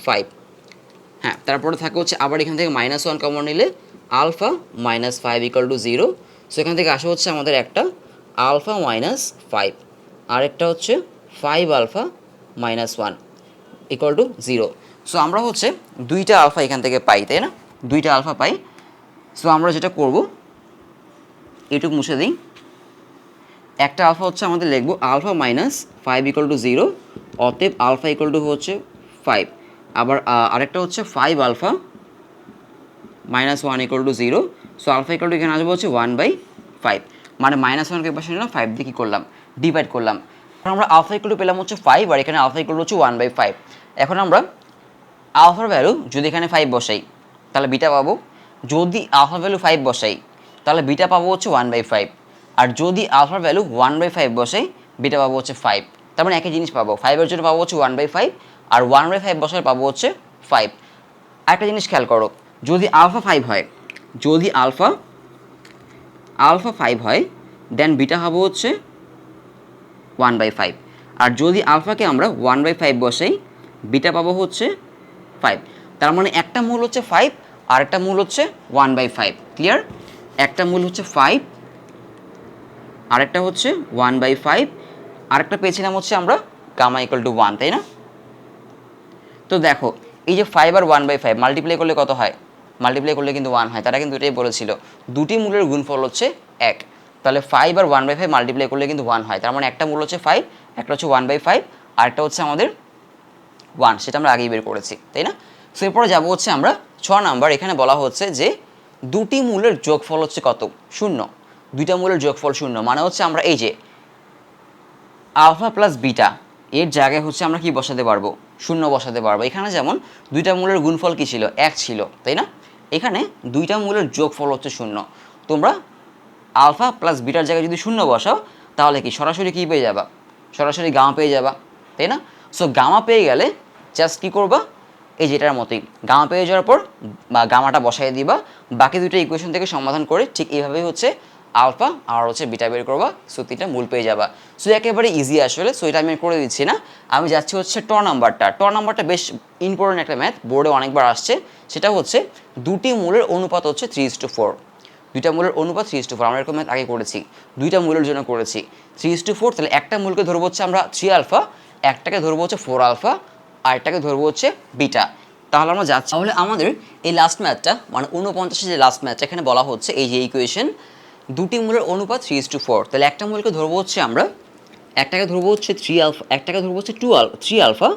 5। হ্যাঁ, তারপরে থাকে হচ্ছে আবার এখান থেকে -1 কমন নিলে alpha minus 5 equal to 0। So এখান থেকে আসা হচ্ছে আমাদের একটা আলফা মাইনাস 5, আরেকটা হচ্ছে 5 alpha minus 1 equal to 0। So আমরা হচ্ছে দুইটা আলফা এখান থেকে পাই, তাই না? দুইটা আলফা পাই। সো আমরা যেটা করব, এটুকু মুছে দিই। একটা আলফা হচ্ছে আমাদের লিখব আলফা মাইনাস 5 ইকুয়াল টু 0, অতএব আলফা ইকুয়াল টু হচ্ছে 5। আবার আরেকটা হচ্ছে 5 alpha minus 1 equal to 0। So alpha equal to এখানে আসবে হচ্ছে 1/5, মানে -1কে পাশে নিলাম, 5 দিয়ে কী করলাম, ডিভাইড করলাম। এখন আমরা আলফা ইকুয়াল টু পেলাম হচ্ছে 5, আর এখানে আলফা ইকুয়াল টু হচ্ছে 1/5। এখন আমরা আলফার ভ্যালু যদি এখানে 5 বসাই, তাহলে বিটা পাবো। যদি আলফার ভ্যালু 5 বসাই, তাহলে বিটা পাবো হচ্ছে 1/5। আর যদি আলফার ভ্যালু 1/5 বসাই, বিটা পাবো হচ্ছে 5। তার মানে একই জিনিস পাবো, 5-এর জন্য পাবো হচ্ছে 1/5, আর 1/5 বসালে পাবো হচ্ছে 5। একটা জিনিস খেয়াল করো, যদি আলফা 5 হয়, যদি আলফা 5 হয়, দেন বিটা হবে হচ্ছে 1/5। আর যদি আলফাকে আমরা 1/5 বসাই, বিটা পাবো হচ্ছে 5। তার মানে একটা মূল হচ্ছে 5, আর একটা মূল হচ্ছে 1/5। ক্লিয়ার? একটা মূল হচ্ছে 5, আরেকটা হচ্ছে 1/5, আরেকটা পেয়েছিলাম হচ্ছে আমরা গামা ইকুয়াল টু 1, তাই না? তো দেখো এই যে 5 আর 1/5 মাল্টিপ্লাই করলে কত হয়, মাল্টিপ্লাই করলে কিন্তু 1 হয়। তারা কিন্তু এটাই বলেছিল দুটি মূলের গুণফল হচ্ছে 1। তাহলে 5 আর 1/5 মাল্টিপ্লাই করলে কিন্তু 1 হয়। তার মানে একটা মূল হচ্ছে 5, একটা হচ্ছে 1/5, আর একটা হচ্ছে আমাদের 1, সেটা আমরা আগেই বের করেছি, তাই না? সো এরপরে যাবো হচ্ছে আমরা 6 নাম্বার। এখানে বলা হচ্ছে যে দুটি মূলের যোগফল হচ্ছে কত, 0। দুইটা মূলের যোগফল 0, মানে হচ্ছে আমরা এই যে আলফা প্লাস বিটা এর জায়গায় হচ্ছে আমরা কি বসাতে পারবো, 0 বসাতে পারবো। এখানে যেমন দুইটা মূলের গুণফল কি ছিল, 1 ছিল, তাই না? এখানে দুইটা মূলের যোগফল হচ্ছে 0। তোমরা আলফা প্লাস বিটার জায়গায় যদি 0 বসাও, তাহলে কি সরাসরি কী পেয়ে যাবা, সরাসরি গামা পেয়ে যাবা, তাই না? সো গামা পেয়ে গেলে জাস্ট কী করবা, এই যেটার মতোই গামা পেয়ে যাওয়ার পর গামাটা বসাই দিবা, বাকি দুটো ইকুয়েশন থেকে সমাধান করে ঠিক এইভাবেই হচ্ছে আলফা আর হচ্ছে বিটা বের করবা, সো তিনটা মূল পেয়ে যাবা। সো একেবারে ইজি আসলে, সো এটা আমি করে দিচ্ছি না। আমি যাচ্ছি হচ্ছে ট নাম্বারটা বেশ ইম্পর্টেন্ট একটা ম্যাথ, বোর্ডে অনেকবার আসছে। সেটা হচ্ছে দুটি মূলের অনুপাত হচ্ছে 3:4, দুইটা মূলের অনুপাত 3:4। আমরা এরকম ম্যাথ আগে করেছি, দুইটা মূলের জন্য করেছি 3:4। তাহলে একটা মূলকে ধরবো হচ্ছে আমরা 3 আলফা, একটাকে ধরবো হচ্ছে 4 আলফা, আর একটাকে ধরবো হচ্ছে বিটা। তাহলে আমরা যাচ্ছি, তাহলে আমাদের এই লাস্ট ম্যাথটা মানে 49 যে লাস্ট ম্যাথটা এখানে বলা হচ্ছে এই যে ইকুয়েশন, দুটি মূলের অনুপাত 3:4। তাহলে একটা মূলকে ধরবো হচ্ছে আমরা, একটাকে ধরবো হচ্ছে 3 আলফা, একটাকে ধরবো হচ্ছে 3 আলফা,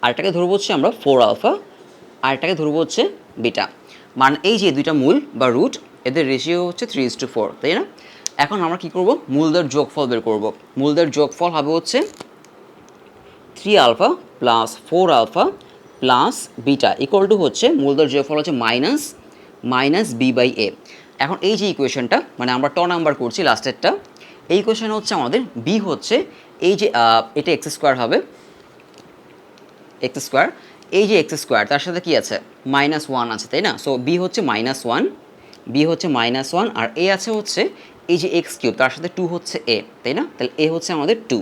আরেকটাকে ধরবো হচ্ছে আমরা 4 আলফা, আরেকটাকে ধরবো হচ্ছে বিটা। মানে এই যে দুইটা মূল বা রুট, এদের রেশিও হচ্ছে 3:4, তাই না? এখন আমরা কি করব, মূলদের যোগফল বের করব। মূলদের যোগফল হবে হচ্ছে 3 alpha plus 4 alpha plus beta equal to হচ্ছে মূলদের যোগফল হচ্ছে মাইনাস বি বাই এ। এখন এই যে ইকুয়েশনটা মানে আমরা নাম্বার করছি লাস্টেরটা, এই ইকুয়েশন হচ্ছে আমাদের বি হচ্ছে এই যে এটা এক্স স্কোয়ার হবে, এক্স স্কোয়ার, এই যে এক্স স্কোয়ার তার সাথে কি আছে -1 আছে, তাই না? সো বি হচ্ছে -1, বি হচ্ছে -1, আর এ আছে হচ্ছে এই যে এক্স কিউব তার সাথে 2 হচ্ছে এ, তাই না? তাহলে এ হচ্ছে আমাদের 2।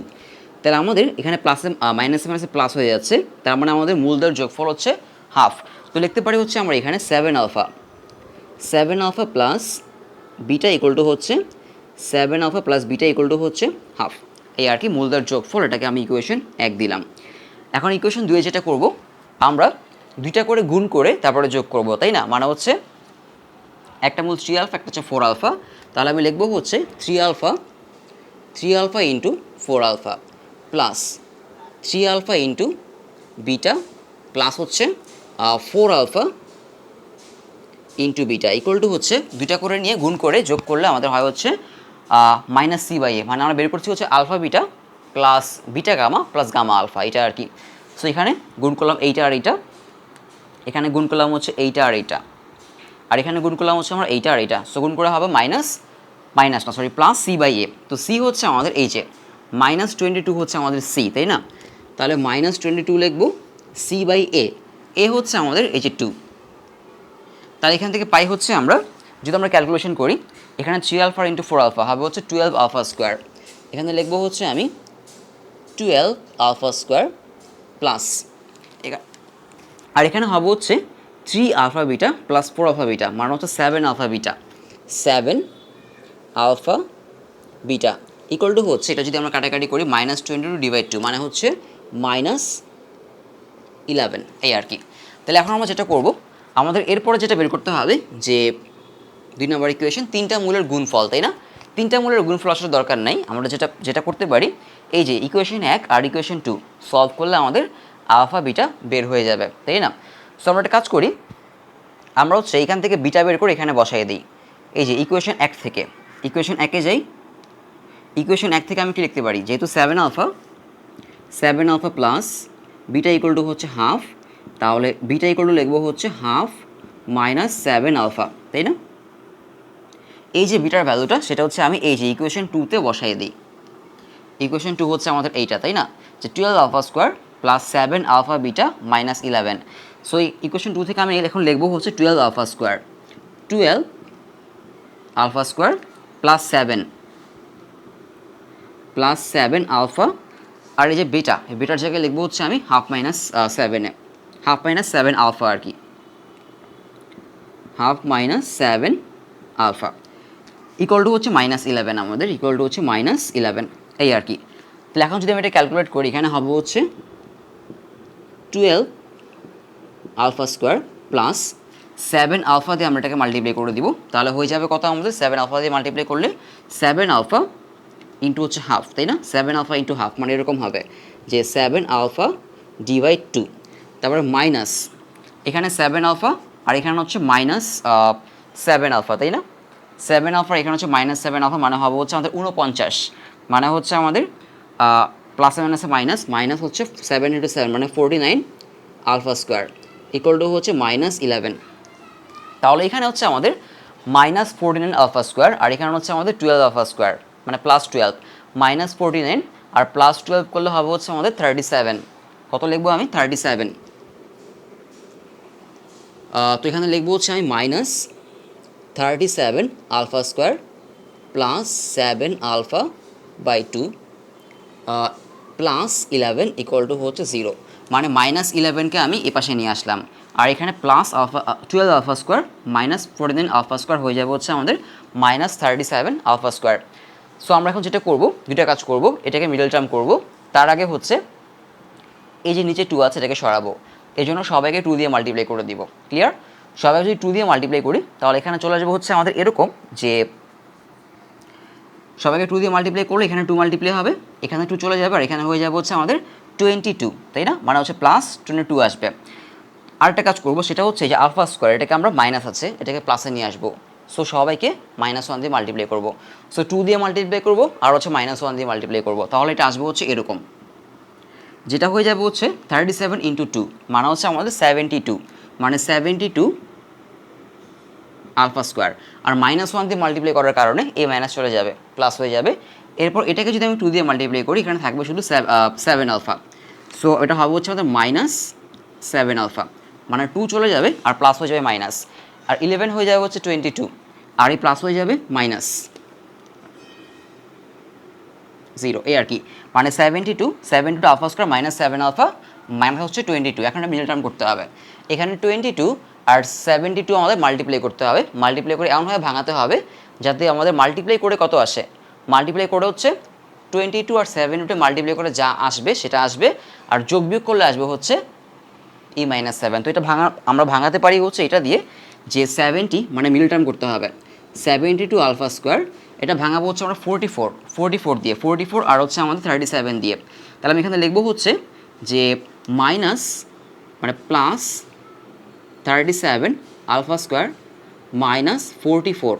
তাহলে আমাদের এখানে প্লাসে মাইনাসে মাইনাসে প্লাস হয়ে যাচ্ছে, তার মানে আমাদের মূলদের যোগফল হচ্ছে হাফ। তো লিখতে পারি হচ্ছে আমরা এখানে 7 alpha plus beta equal to হচ্ছে 7 alpha plus beta equal to হচ্ছে হাফ। এই আর কি মূলদের যোগফল, এটাকে আমি ইকুয়েশন 1 দিলাম। এখন ইকুয়েশন 2 যেটা করব, আমরা দুইটা করে গুণ করে তারপরে যোগ করব, তাই না? মানে হচ্ছে একটা মূল 3 আলফা, একটা হচ্ছে 4 আলফা। তাহলে আমি লিখবো হচ্ছে 3 alpha into 4 alpha plus 3 alpha into beta plus হচ্ছে 4 alpha into beta equal to হচ্ছে দুইটা করে নিয়ে গুণ করে যোগ করলে আমাদের হয় হচ্ছে মাইনাস সি বাই এ। মানে আমরা বের করছি হচ্ছে alpha beta plus beta gamma plus gamma alpha, এটা আর কি। সো এখানে গুণ করলাম এইটা আর এইটা, এখানে গুণ করলাম হচ্ছে এইটা আর এইটা, আর এখানে গুণ করলাম হচ্ছে আমরা এইটা আর এইটা। সো গুণ করে হবে প্লাস সি বাই এ। তো সি হচ্ছে আমাদের এই যে -22 হচ্ছে আমাদের সি, তাই না? তাহলে -22 লিখবো, সি বাই এ, এ হচ্ছে আমাদের এই যে 2। তাহলে এখান থেকে পাই হচ্ছে আমরা যদি আমরা ক্যালকুলেশন করি, এখানে 3 আলফা ইন্টু 4 আলফা হবে হচ্ছে 12 আলফা স্কোয়ার। এখানে লিখবো হচ্ছে আমি 12 আলফা স্কোয়ার প্লাস, আর এখানে হবে হচ্ছে 3 alpha beta plus 4 alpha beta, মানে হচ্ছে 7 alpha beta, 7 alpha beta equal to হচ্ছে, এটা যদি আমরা কাটাকাটি করি -22/2 মানে হচ্ছে -11, এই আর কি। তাহলে এখন আমরা যেটা করব, আমাদের এরপরে যেটা বের করতে হবে যে 2 নম্বর ইকুয়েশন, তিনটা মূলের গুণফল, তাই না? তিনটা মূলের গুণফল আসলে দরকার নাই, আমরা যেটা করতে পারি এই যে ইকুয়েশন 1 আর ইকুয়েশন 2 সলভ করলে আমাদের আলফা বিটা বের হয়ে যাবে, তাই না? সো আমরা একটা কাজ করি, আমরা হচ্ছে এইখান থেকে বিটা বের করে এখানে বসাই দিই। এই যে ইকুয়েশন 1 থেকে ইকুয়েশন 1-এ যাই, ইকুয়েশন 1 থেকে আমি কি লিখতে পারি, যেহেতু 7 alpha plus beta equal to হচ্ছে হাফ, তাহলে বিটা ইকুয়াল টু লিখবো হচ্ছে হাফ মাইনাস 7 আলফা, তাই না? এই যে বিটার ভ্যালুটা সেটা হচ্ছে আমি এই যে ইকুয়েশন 2-তে বসাই দিই। ইকুয়েশন 2 হচ্ছে আমাদের এইটা, তাই না? যে 12 alpha square plus 7 alpha beta minus 11। So এই ইকুয়েশন 2 থেকে আমি এখন লিখবো হচ্ছে 12 আলফা স্কোয়ার প্লাস 7 আলফা, আর এই যে বিটা, এই বিটার জায়গায় লিখবো হচ্ছে আমি হাফ মাইনাস 7 আলফা আর কি, half minus 7 alpha equal to হচ্ছে -11, আমাদের ইকুয়াল টু হচ্ছে -11, এই আর কি। তাহলে এখন যদি আমি এটা ক্যালকুলেট করি, এখানে হবে হচ্ছে 12 আলফা স্কোয়ার প্লাস 7 আলফা দিয়ে আমরা এটাকে মাল্টিপ্লাই করে দিব, তাহলে হয়ে যাবে কত আমাদের, 7 আলফা দিয়ে মাল্টিপ্লাই করলে 7 আলফা ইন্টু হচ্ছে হাফ, তাই না? 7 আলফা ইন্টু হাফ মানে এরকম হবে যে 7 আলফা ডিভাইড 2, তারপরে মাইনাস এখানে 7 আলফা আর এখানে হচ্ছে -7 আলফা, তাই না? 7 আলফা এখানে হচ্ছে -7 আলফা, মানে হবে হচ্ছে আমাদের 49, মানে হচ্ছে আমাদের প্লাসে মাইনাস হচ্ছে 7 ইন্টু 7 মানে 49 আলফা স্কোয়ার ইকুয়াল টু হচ্ছে -11। তাহলে এখানে হচ্ছে আমাদের -49 আলফা স্কোয়ার, আর এখানে হচ্ছে আমাদের 12 আলফা স্কোয়ার মানে +12, -49 আর +12 করলে হবে হচ্ছে আমাদের 37। কত লিখবো আমি, 37। তো এখানে লিখবো হচ্ছে আমি -37 alpha square plus 7 alpha by 2 plus 11 equal to হচ্ছে 0, মানে মাইনাস 11কে আমি এ পাশে নিয়ে আসলাম, আর এখানে plus alpha 12 alpha square minus 49 alpha square হয়ে যাবে হচ্ছে আমাদের মাইনাস 37 আলফা স্কোয়ার। সো আমরা এখন যেটা করব, দুইটা কাজ করব, এটাকে মিডল টার্ম করব। তার আগে হচ্ছে এই যে নিচে 2 আছে এটাকে সরাবো, এই জন্য সবাইকে 2 দিয়ে মাল্টিপ্লাই করে দিব। ক্লিয়ার? সবাই যদি 2 দিয়ে মাল্টিপ্লাই করি তাহলে এখানে চলে যাবে হচ্ছে আমাদের এরকম যে সবাইকে 2 দিয়ে মাল্টিপ্লাই করলে এখানে 2 মাল্টিপ্লাই হবে, এখানে 2 চলে যাবে, আর এখানে হয়ে যাবে হচ্ছে আমাদের 22, তাই না? মানে হচ্ছে প্লাস 22 আসবে। আরেকটা কাজ করবো, সেটা হচ্ছে যে আলফা স্কোয়ার, এটাকে আমরা মাইনাস আছে এটাকে প্লাসে নিয়ে আসবো। সো সবাইকে -1 দিয়ে মাল্টিপ্লাই করবো। সো 2 দিয়ে মাল্টিপ্লাই করবো আর হচ্ছে -1 দিয়ে মাল্টিপ্লাই করবো, তাহলে এটা আসবে হচ্ছে এরকম, যেটা হয়ে যাবে হচ্ছে 37 ইন্টু 2, মানে হচ্ছে আমাদের 72, মানে 72 আলফা স্কোয়ার। আর -1 দিয়ে মাল্টিপ্লাই করার কারণে এই মাইনাস চলে যাবে, প্লাস হয়ে যাবে। এরপর এটাকে যদি আমি 2 দিয়ে মাল্টিপ্লাই করি এখানে থাকবে শুধু 7 আলফা। সো এটা হবে হচ্ছে আমাদের -7 আলফা, মানে 2 চলে যাবে আর প্লাস হয়ে যাবে মাইনাস, আর 11 হয়ে যাবে হচ্ছে 22, আর এই প্লাস হয়ে যাবে -0, এই আর কি। মানে 72 আলফা স্কোয়ার -7 আলফা মাইনাস হচ্ছে 22। এখন মিডল টার্ম করতে হবে, এখানে 22 আর 72 আমাদের মাল্টিপ্লাই করতে হবে, মাল্টিপ্লাই করে এমনভাবে ভাঙাতে হবে যাতে আমাদের মাল্টিপ্লাই করে কত আসে, মাল্টিপ্লাই করে হচ্ছে 22 আর 72 মাল্টিপ্লাই করে যা আসবে সেটা আসবে, আর যোগ বিয়োগ করলে আসবে হচ্ছে -7। তো এটা আমরা ভাঙাতে পারি হচ্ছে এটা দিয়ে যে 70, মানে মিডল টার্ম করতে হবে 72 আলফা স্কোয়ার, এটা ভাঙাবো হচ্ছে আমরা 44 দিয়ে, 44 আর হচ্ছে আমাদের 37 দিয়ে। তাহলে আমি এখানে লিখবো হচ্ছে যে মাইনাস, মানে plus 37 alpha square minus 44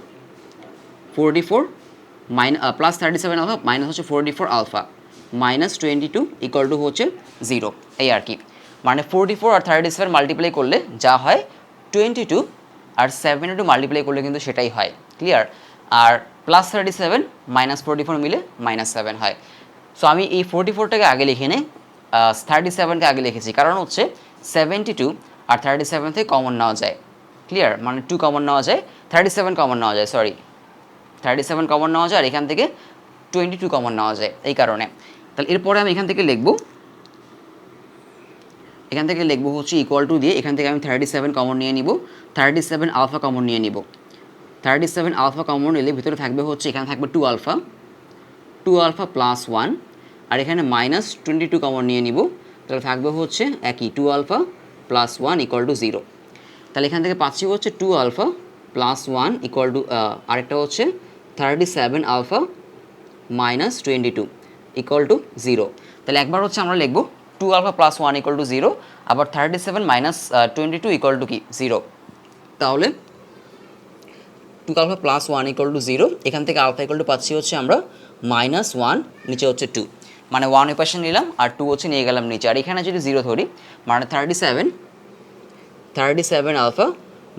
plus 37 alpha minus হচ্ছে 44 আলফা মাইনাস 22 ইকুয়াল টু হচ্ছে 0, এই আর কি। মানে 44 আর 37 মাল্টিপ্লাই করলে যা হয় 22, আর 72 মাল্টিপ্লাই করলে কিন্তু সেটাই হয়। ক্লিয়ার? আর প্লাস 37 মাইনাস 44 মিলে -7 হয়। সো আমি এই 44টাকে আগে লিখে নিই, 37কে আগে লিখেছি, কারণ হচ্ছে 72 আর 37 থেকে কমন নেওয়া যায়। ক্লিয়ার? মানে 2 কমন নেওয়া যায়, 37 কমন নেওয়া যায়, 37 কমন নেওয়া যায়, আর এখান থেকে 22 কমন নেওয়া যায়, এই কারণে। তাহলে এরপরে আমি এখান থেকে লিখবো হচ্ছে ইকুয়াল টু দিয়ে, এখান থেকে আমি 37 কমন নিয়ে নিব, 37 আলফা কমন নিয়ে নিব। 37 আলফা কমন নিলে ভিতরে থাকবে হচ্ছে, এখানে থাকবে 2 আলফা প্লাস 1, আর এখানে -22 কমন নিয়ে নিব, তাহলে থাকবে হচ্ছে একই 2 আলফা প্লাস 1 ইকুয়াল টু 0। তাহলে এখান থেকে পাচ্ছি হচ্ছে 2 আলফা প্লাস 1 ইকুয়াল টু, আরেকটা হচ্ছে 37 আলফা -22 ইকুয়াল টু 0। তাহলে একবার হচ্ছে আমরা লিখবো 2 আলফা প্লাস 1 ইকুয়াল টু 0, আবার 37 -22 ইকুয়াল টু কি 0। তাহলে 2 আলফা প্লাস 1 ইকুয়াল টু 0, এখান থেকে আলফা ইকুয়াল টু পাচ্ছি হচ্ছে আমরা -1, নিচে হচ্ছে 2, মানে 1 ওই পাশে নিলাম আর 2 হচ্ছে নিয়ে গেলাম নিচে, আর এখানে যদি 0 ধরি মানে 37 আলফা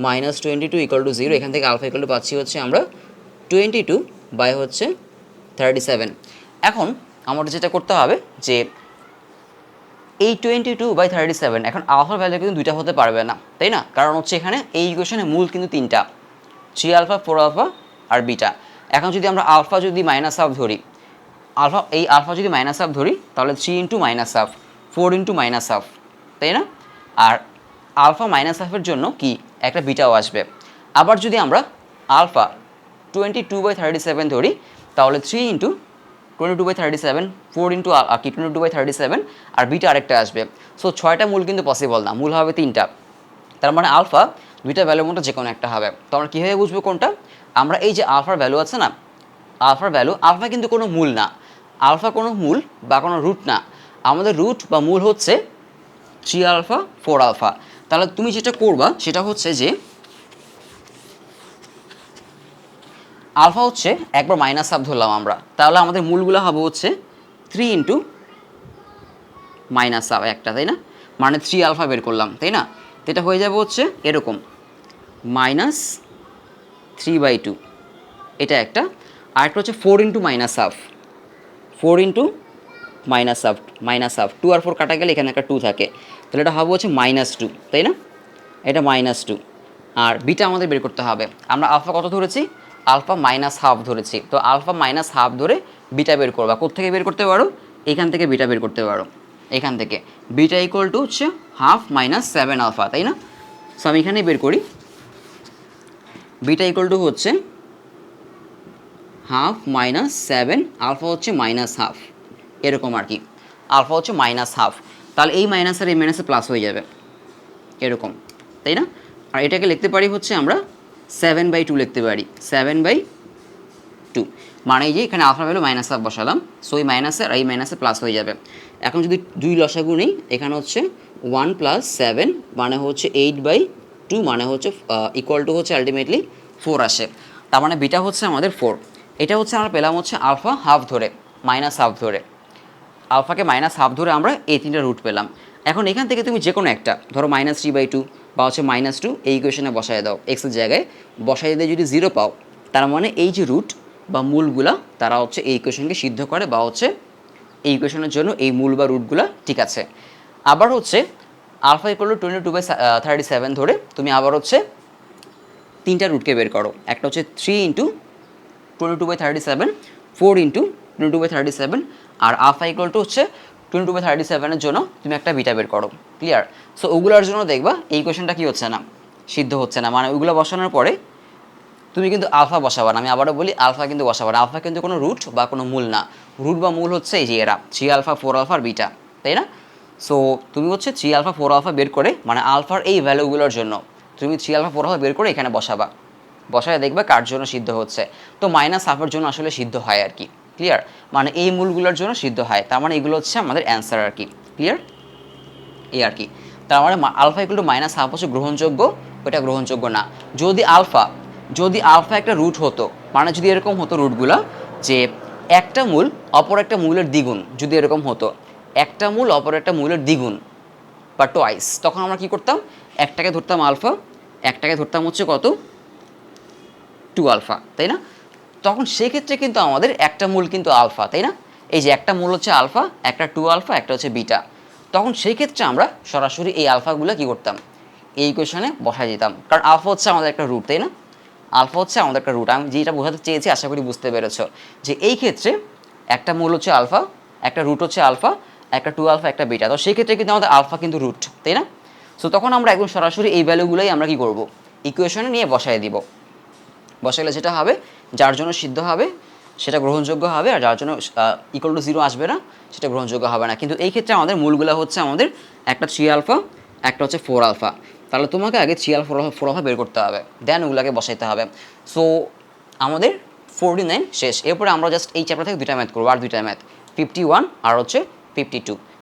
-22 ইকুয়াল টু 0, এখান থেকে আলফা ইকুয়াল টু পাচ্ছি হচ্ছে আমরা 22 বাই হচ্ছে 37। এখন আমাদের যেটা করতে হবে যে এই 22/37, এখন আলফার ভ্যালু কিন্তু দুইটা হতে পারবে না, তাই না? কারণ হচ্ছে এখানে এই ইকুয়েশনে মূল কিন্তু 3টা, 3 আলফা 4 আলফা আর বিটা। এখন যদি আমরা আলফা যদি -1/2 ধরি, আলফা যদি -1/2 ধরি তাহলে 3 ইন্টু -1/2, 4 ইন্টু -1/2, তাই না? আর আলফা -1/2 জন্য কি একটা বিটাও আসবে। আবার যদি আমরা আলফা 22/37 ধরি তাহলে 3 ইন্টু 22/37, 4 ইন্টু 22/37, আর বিটা আরেকটা আসবে। সো 6টা মূল কিন্তু পসিবল না, মূল হবে 3টা। তার মানে আলফা দুইটা ভ্যালুর মধ্যে যে কোনো একটা হবে। তো আমরা কীভাবে বুঝবো কোনটা? আমরা এই যে আলফার ভ্যালু আছে না, আলফা কিন্তু কোনো মূল না, আলফা কোনো মূল বা কোনো রুট না, আমাদের রুট বা মূল হচ্ছে 3 আলফা 4 আলফা। তাহলে তুমি যেটা করবা সেটা হচ্ছে যে আলফা হচ্ছে একবার -1/2 ধরলাম আমরা, তাহলে আমাদের মূলগুলো হবে হচ্ছে 3 ইন্টু -1/2 একটা, তাই না? মানে 3 আলফা বের করলাম, তাই না? তো এটা হয়ে যাবে হচ্ছে এরকম -3/2, এটা একটা। আরেকটা হচ্ছে 4 ইন্টু -1/2, 4 ইন্টু -1/2, 2 আর 4 কাটা গেলে এখানে একটা 2 থাকে, তাহলে এটা হবে হচ্ছে -2, তাই না? এটা -2। আর বিটা আমাদের বের করতে হবে। আমরা আলফা কত ধরেছি? আলফা -1/2 ধরেছি, তো আলফা -1/2 ধরে বিটা বের করবা। কোত্থেকে বের করতে পারো? এখান থেকে বিটা বের করতে পারো, এখান থেকে বিটা ইকুয়াল টু হচ্ছে হাফ মাইনাস 7 আলফা, তাই না? সো আমি এখানেই বের করি, বিটা ইকুয়াল টু হচ্ছে হাফ মাইনাস 7, আলফা হচ্ছে মাইনাস হাফ, এরকম আর কি, আলফা হচ্ছে মাইনাস হাফ। তাহলে এই মাইনাস আর এই মাইনাসে প্লাস হয়ে যাবে এরকম, তাই না? আর এটাকে লিখতে পারি হচ্ছে আমরা 7/2 লিখতে পারি, 7/2, মানে এই যে এখানে আলফা ভ্যালু মাইনাস হাফ বসালাম, সো এই মাইনাসে আর এই মাইনাসে প্লাস হয়ে যাবে। এখন যদি 2 লসাগু নেই, এখানে হচ্ছে 1 + 7 মানে হচ্ছে 8/2, মানে হচ্ছে ইকুয়াল টু হচ্ছে আলটিমেটলি 4 আসে। তার মানে বিটা হচ্ছে আমাদের 4। এটা হচ্ছে আমরা পেলাম হচ্ছে আলফা হাফ ধরে, মাইনাস হাফ ধরে, আলফাকে মাইনাস হাফ ধরে আমরা এই 3টা রুট পেলাম। এখন এখান থেকে তুমি যে কোনো একটা ধরো -3/2 বা হচ্ছে -2 এই ইকুয়েশনে বসায় দাও, এক্সের জায়গায় বসাই দিয়ে যদি 0 পাও, তার মানে এই যে রুট বা মূলগুলা তারা হচ্ছে এই ইকুয়েশনকে সিদ্ধ করে, বা হচ্ছে এই ইকুয়েশনের জন্য এই মূল বা রুটগুলা ঠিক আছে। আবার হচ্ছে আলফা ইকুয়াল টু 22/37 ধরে তুমি আবার হচ্ছে 3টা রুটকে বের করো, একটা হচ্ছে 3 × 22/37, 4 × 22/37, আর আলফা ইকুয়াল টু হচ্ছে 22/37 এর জন্য তুমি একটা বিটা বের করো। ক্লিয়ার? সো ওগুলোর জন্য দেখবা এই কোয়েশনটা কি হচ্ছে না, সিদ্ধ হচ্ছে না, মানে ওইগুলো বসানোর পরে তুমি কিন্তু আলফা বসাবা না। আমি আবারও বলি, আলফা কিন্তু বসাবা না। আলফা কিন্তু কোনো রুট বা কোনো মূল না। রুট বা মূল হচ্ছে এই যে এরা 3 আলফা 4 আলফা আর বিটা, তাই না? সো তুমি হচ্ছে 3 আলফা 4 আলফা বের করে, মানে আলফার এই ভ্যালুগুলোর জন্য তুমি 3 আলফা 4 আলফা বের করে এখানে বসাবা, বসায় দেখবে কার জন্য সিদ্ধ হচ্ছে। তো মাইনাস হাফের জন্য আসলে সিদ্ধ হয় আর কি। ক্লিয়ার? মানে এই মূলগুলোর জন্য সিদ্ধ হয়, তার মানে এগুলো হচ্ছে আমাদের অ্যান্সার আর কি। ক্লিয়ার? এই আর কি। তার মানে alpha equal to minus half হচ্ছে গ্রহণযোগ্য, ওটা গ্রহণযোগ্য না। যদি আলফা একটা রুট হতো, মানে যদি এরকম হতো রুটগুলা যে একটা মূল অপর একটা মূলের দ্বিগুণ, যদি এরকম হতো একটা মূল অপর একটা মূলের দ্বিগুণ বা টোয়াইস, তখন আমরা কি করতাম, একটাকে ধরতাম আলফা, একটাকে ধরতাম হচ্ছে কত, 2 আলফা, তাই না? তখন সেক্ষেত্রে কিন্তু আমাদের একটা মূল কিন্তু আলফা, তাই না? এই যে একটা মূল হচ্ছে আলফা, একটা 2 আলফা, একটা হচ্ছে বিটা। তখন সেই ক্ষেত্রে আমরা সরাসরি এই আলফাগুলো কি করতাম, এই ইকুয়েশনে বসাই দিতাম, কারণ আলফা হচ্ছে আমাদের একটা রুট, তাই না? আলফা হচ্ছে আমাদের একটা রুট। আমি যেটা বোঝাতে চেয়েছি আশা করি বুঝতে পেরেছো, যে এই ক্ষেত্রে একটা মূল হচ্ছে আলফা, একটা রুট হচ্ছে আলফা, একটা 2 আলফা, একটা বিটা। তো সেই ক্ষেত্রে কিন্তু আমাদের আলফা কিন্তু রুট, তাই না? সো তখন আমরা একদম সরাসরি এই ভ্যালুগুলোই আমরা কি করব, ইকুয়েশনে নিয়ে বসাই দিব। বসাইলে যেটা হবে, যার জন্য সিদ্ধ হবে সেটা গ্রহণযোগ্য হবে, আর যার জন্য ইকুয়াল টু 0 আসবে না সেটা গ্রহণযোগ্য হবে না। কিন্তু এই ক্ষেত্রে আমাদের মূলগুলো হচ্ছে আমাদের একটা 3 আলফা, একটা হচ্ছে 4 আলফা। তাহলে তোমাকে আগে 3 আলফা 4 আলফা বের করতে হবে, দেন ওগুলোকে বসাইতে হবে। সো আমাদের 49 শেষ। এরপরে আমরা জাস্ট এই চ্যাপ্টার থেকে 2টা ম্যাথ করবো, আর 2টা ম্যাথ 51 আর হচ্ছে 52।